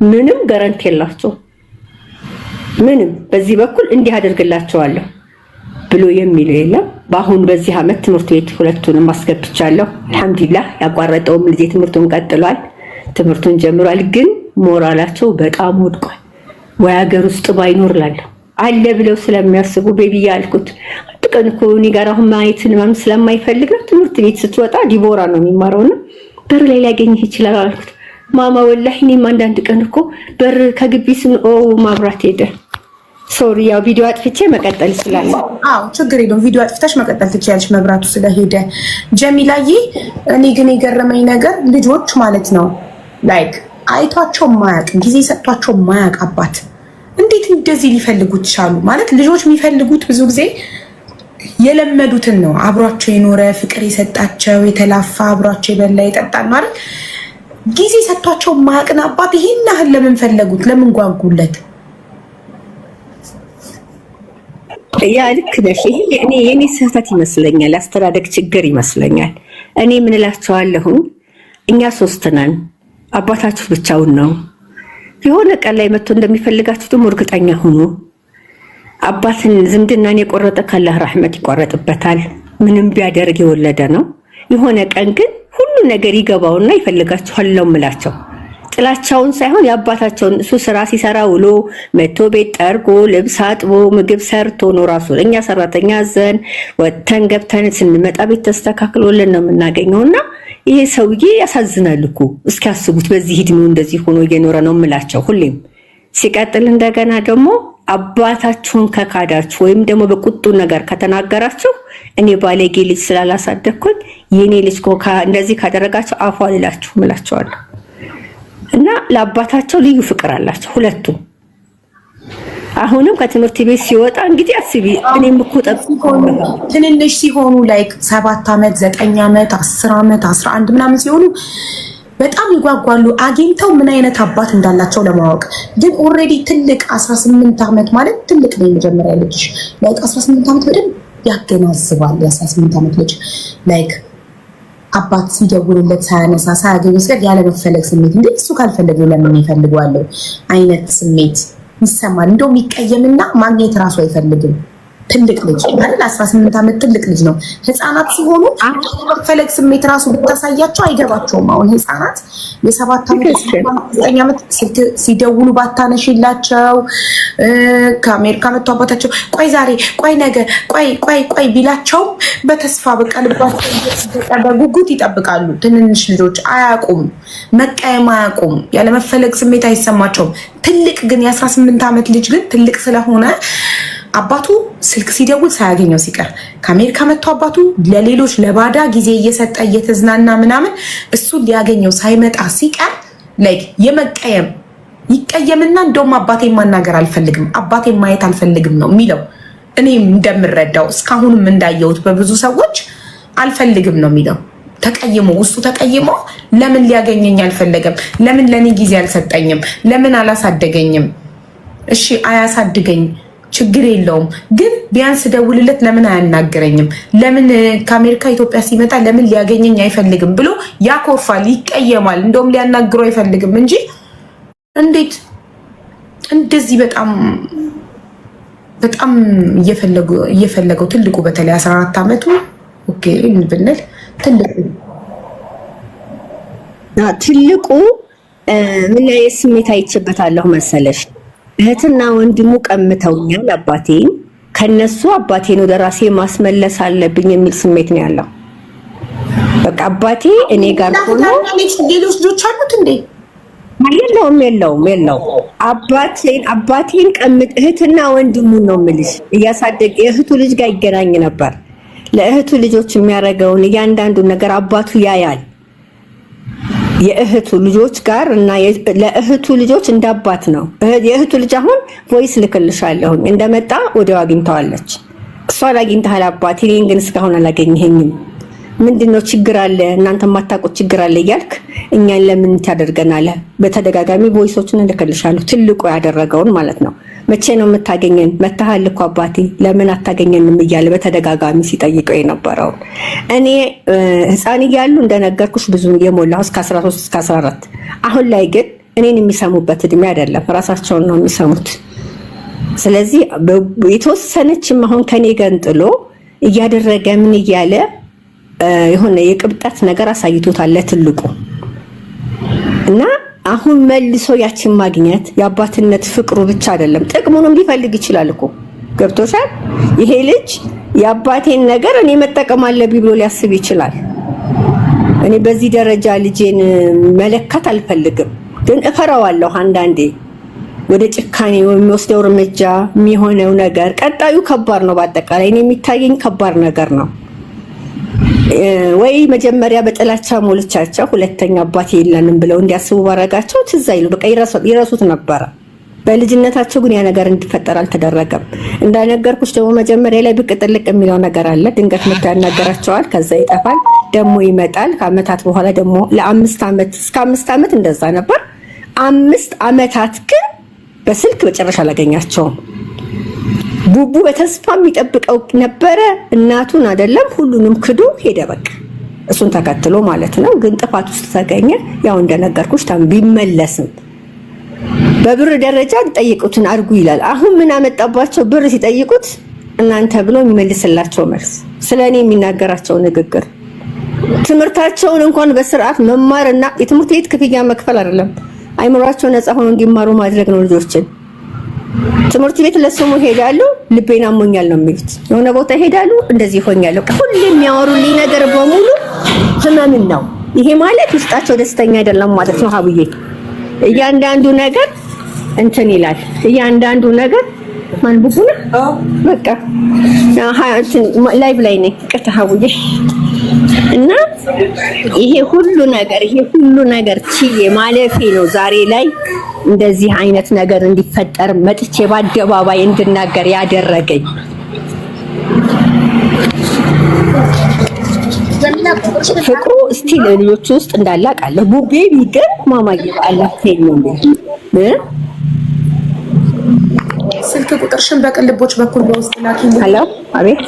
ምንም ጋራንቲ የላቸው። ምንም በዚህ በኩል እንዲህ አደርግላቸዋለሁ ብሎ የሚለው የለም። በአሁን በዚህ አመት ትምህርት ቤት ሁለቱንም አስገብቻለሁ። አልሐምዱሊላህ ያቋረጠውም ልጄ ትምህርቱን ቀጥሏል። ትምህርቱን ጀምሯል። ግን ሞራላቸው በጣም ወድቋል። ወይ ሀገር ውስጥ ባይኖር ላለሁ አለ ብለው ስለሚያስቡ ቤቢ ያልኩት አንድ ቀን እኮ እኔ ጋር አሁን ማየትን ማም ስለማይፈልግ ነው። ትምህርት ቤት ስትወጣ ዲቦራ ነው የሚማረውና በር ላይ ሊያገኝህ ይችላል አልኩት። ማማ ወላሂ እኔም አንዳንድ ቀን እኮ በር ከግቢ ማብራት ሄደ። ሶሪ ያው ቪዲዮ አጥፍቼ መቀጠል ይችላል። አዎ ችግር የለውም። ቪዲዮ አጥፍተሽ መቀጠል ትችያለሽ መብራቱ ስለሄደ። ጀሚላዬ እኔ ግን የገረመኝ ነገር ልጆች ማለት ነው ላይክ አይቷቸው ማያቅ ጊዜ ሰጥቷቸው ማያቅ አባት እንዴት እንደዚህ ሊፈልጉት ቻሉ? ማለት ልጆች የሚፈልጉት ብዙ ጊዜ የለመዱትን ነው። አብሯቸው የኖረ ፍቅር የሰጣቸው የተላፋ አብሯቸው የበላ የጠጣል ማለት ጊዜ ሰጥቷቸው ማያቅን አባት ይሄን ያህል ለምን ፈለጉት? ለምን ጓጉለት? ያ ልክ ነሽ። ይሄ የኔ ስህተት ይመስለኛል፣ አስተዳደግ ችግር ይመስለኛል። እኔ ምን እላቸዋለሁ፣ እኛ 3 ነን፣ አባታችሁ ብቻውን ነው። የሆነ ቀን ላይ መጥቶ እንደሚፈልጋችሁ ደግሞ እርግጠኛ ሁኑ። አባትን ዝምድናን የቆረጠ ካላህ ረህመት ይቆረጥበታል። ምንም ቢያደርግ የወለደ ነው። የሆነ ቀን ግን ሁሉ ነገር ይገባውና ይፈልጋችኋል ነው የምላቸው። ጥላቻውን ሳይሆን የአባታቸውን እሱ ስራ ሲሰራ ውሎ መቶ ቤት ጠርጎ ልብስ አጥቦ ምግብ ሰርቶ ነው ራሱ። እኛ ሰራተኛ አዘን ወተን ገብተን ስንመጣ ቤት ተስተካክሎልን ነው የምናገኘውና ይሄ ሰውዬ ያሳዝናል እኮ። እስኪ አስቡት በዚህ እድሜው እንደዚህ ሆኖ እየኖረ ነው የምላቸው ሁሌም። ሲቀጥል እንደገና ደግሞ አባታችሁን ከካዳችሁ ወይም ደግሞ በቁጡ ነገር ከተናገራችሁ እኔ ባለጌ ልጅ ስላላሳደግኩኝ የኔ ልጅ እንደዚህ ካደረጋችሁ አፏ ልላችሁ እምላቸዋለሁ። እና ለአባታቸው ልዩ ፍቅር አላቸው ሁለቱም። አሁንም ከትምህርት ቤት ሲወጣ እንግዲህ አስቢ እኔም እኮ ትንንሽ ሲሆኑ ላይክ 7 ዓመት 9 ዓመት 10 ዓመት 11 ምናምን ሲሆኑ በጣም ይጓጓሉ አግኝተው ምን አይነት አባት እንዳላቸው ለማወቅ። ግን ኦልሬዲ ትልቅ 18 ዓመት ማለት ትልቅ ነው። የመጀመሪያ ልጅ ላይክ 18 ዓመት በደንብ ያገናዝባል። የ18 ዓመት ልጅ ላይክ አባት ሲደውልለት ሳያነሳ ሳያገኝ ሲቀር ያለ መፈለግ ስሜት እንዴ እሱ ካልፈለገ ለምን ይፈልገዋለሁ አይነት ስሜት ይሰማል። እንደውም ይቀየምና ማግኘት ራሱ አይፈልግም። ትልቅ ልጅ ማለት 18 ዓመት ትልቅ ልጅ ነው። ህፃናት ሲሆኑ መፈለግ ስሜት ራሱ ብታሳያቸው አይገባቸውም። አሁን ህፃናት የ7 ዓመት 9 ዓመት ሲደውሉ ባታነሽላቸው ከአሜሪካ መጥቶ አባታቸው ቆይ ዛሬ ቆይ ነገ ቆይ ቢላቸው በተስፋ በቃ ልባቸው በጉጉት ይጠብቃሉ። ትንንሽ ልጆች አያውቁም፣ መቀየም አያውቁም፣ ያለ መፈለግ ስሜት አይሰማቸውም። ትልቅ ግን የ18 ዓመት ልጅ ግን ትልቅ ስለሆነ አባቱ ስልክ ሲደውል ሳያገኘው ሲቀር ከአሜሪካ መጥቶ አባቱ ለሌሎች ለባዳ ጊዜ እየሰጠ እየተዝናና ምናምን እሱ ሊያገኘው ሳይመጣ ሲቀር ላይክ የመቀየም ይቀየምና እንደውም አባቴን ማናገር አልፈልግም፣ አባቴን ማየት አልፈልግም ነው የሚለው። እኔም እንደምረዳው እስካሁንም እንዳየሁት በብዙ ሰዎች አልፈልግም ነው የሚለው። ተቀይሞ ውስጡ ተቀይሞ ለምን ሊያገኘኝ አልፈለገም? ለምን ለኔ ጊዜ አልሰጠኝም? ለምን አላሳደገኝም? እሺ አያሳድገኝ ችግር የለውም ግን ቢያንስ ደውልለት ለምን አያናገረኝም? ለምን ከአሜሪካ ኢትዮጵያ ሲመጣ ለምን ሊያገኘኝ አይፈልግም ብሎ ያኮርፋል፣ ይቀየማል። እንደውም ሊያናግረው አይፈልግም እንጂ እንዴት እንደዚህ በጣም እየፈለገው ትልቁ በተለይ 14 ዓመቱ ኦኬ ብንል ትልቁ ምን ላይ ስሜት አይቼበታለሁ መሰለሽ? እህትና ወንድሙ ቀምተውኛል አባቴን፣ ከነሱ አባቴን ወደ ራሴ ማስመለስ አለብኝ የሚል ስሜት ነው ያለው። በቃ አባቴ እኔ ጋር ሆኖ ሌሎች ልጆች አሉት እንዴ? የለውም። አባቴን ቀምጥ እህትና ወንድሙን ነው የምልሽ እያሳደገ የእህቱ ልጅ ጋር ይገናኝ ነበር። ለእህቱ ልጆች የሚያደርገውን እያንዳንዱን ነገር አባቱ ያያል። የእህቱ ልጆች ጋር እና ለእህቱ ልጆች እንዳባት ነው። የእህቱ ልጅ አሁን ቮይስ ልክልሻለሁ እንደመጣ ወዲያው አግኝተዋለች። እሷን አግኝተሃል አባቴ፣ እኔን ግን እስካሁን አላገኘኸኝም። ምንድነው ችግር አለ? እናንተ የማታውቁት ችግር አለ እያልክ እኛን ለምን ታደርገናለህ? በተደጋጋሚ ቮይሶችን እልክልሻለሁ፣ ትልቁ ያደረገውን ማለት ነው። መቼ ነው የምታገኘን? መታሃል እኮ አባቴ ለምን አታገኘንም እያለ በተደጋጋሚ ሲጠይቀው የነበረው። እኔ ህፃን እያሉ እንደነገርኩሽ ብዙ የሞላው እስከ 13 እስከ 14። አሁን ላይ ግን እኔን የሚሰሙበት እድሜ አይደለም፣ ራሳቸውን ነው የሚሰሙት። ስለዚህ የተወሰነችም አሁን ከኔ ገንጥሎ እያደረገ ምን እያለ የሆነ የቅብጠት ነገር አሳይቶታል ለትልቁ እና አሁን መልሶ ያችን ማግኘት የአባትነት ፍቅሩ ብቻ አይደለም ጥቅሙንም ሊፈልግ ይችላል እኮ ገብቶሻል። ይሄ ልጅ የአባቴን ነገር እኔ መጠቀም አለብኝ ብሎ ሊያስብ ይችላል። እኔ በዚህ ደረጃ ልጄን መለካት አልፈልግም፣ ግን እፈራዋለሁ። አንዳንዴ ወደ ጭካኔ የሚወስደው እርምጃ የሚሆነው ነገር ቀጣዩ ከባድ ነው። በአጠቃላይ እኔ የሚታየኝ ከባድ ነገር ነው። ወይ መጀመሪያ በጥላቻ ሞልቻቸው ሁለተኛ አባቴ የለንም ብለው እንዲያስቡ ባረጋቸው ትዝ አይሉ በቃ ይረሱት ነበረ። በልጅነታቸው ግን ያ ነገር እንዲፈጠር አልተደረገም። እንዳነገርኩሽ ደግሞ መጀመሪያ ላይ ብቅ ጥልቅ የሚለው ነገር አለ። ድንገት መጥቶ ያናገራቸዋል፣ ከዛ ይጠፋል፣ ደግሞ ይመጣል። ከአመታት በኋላ ደግሞ ለ5 ዓመት እስከ 5 ዓመት እንደዛ ነበር። 5 ዓመታት ግን በስልክ በጭራሽ አላገኛቸውም። ቡቡ በተስፋ የሚጠብቀው ነበረ። እናቱን አይደለም ሁሉንም ክዶ ሄደ። በቃ እሱን ተከትሎ ማለት ነው። ግን ጥፋት ውስጥ ተገኘ። ያው እንደነገርኩሽ ቢመለስም በብር ደረጃ ጠይቁትን አድርጉ ይላል። አሁን ምን አመጣባቸው? ብር ሲጠይቁት እናንተ ብሎ የሚመልስላቸው መልስ፣ ስለኔ የሚናገራቸው ንግግር፣ ትምህርታቸውን እንኳን በስርዓት መማርና የትምህርት ቤት ክፍያ መክፈል አይደለም፣ አይምሯቸው ነፃ ሆኖ እንዲማሩ ማድረግ ነው ልጆችን። ትምህርት ቤት ለስሙ ሄዳሉ፣ ልቤን አሞኛል ነው የሚሉት። የሆነ ቦታ ሄዳሉ፣ እንደዚህ ሆኛለሁ። ሁሌ የሚያወሩልኝ ነገር በሙሉ ህመምን ነው። ይሄ ማለት ውስጣቸው ደስተኛ አይደለም ማለት ነው። ሀቡዬ እያንዳንዱ ነገር እንትን ይላል። እያንዳንዱ ነገር ማን ቡቡና በቃ ላይቭ ላይ ነኝ። ቅርታ ሀቡዬ እና ይሄ ሁሉ ነገር ችዬ ማለፌ ነው ዛሬ ላይ እንደዚህ አይነት ነገር እንዲፈጠር መጥቼ በአደባባይ እንድናገር ያደረገኝ። ፍቅሩ እስቲ ለልጆቹ ውስጥ እንዳለ አውቃለሁ። ቡቤ ቢገር ማማዬ በአላህ ተይኝ ስልክ ቁጥርሽን በቅልቦች በኩል በውስጥ ላኪ። ሄሎ፣ አቤት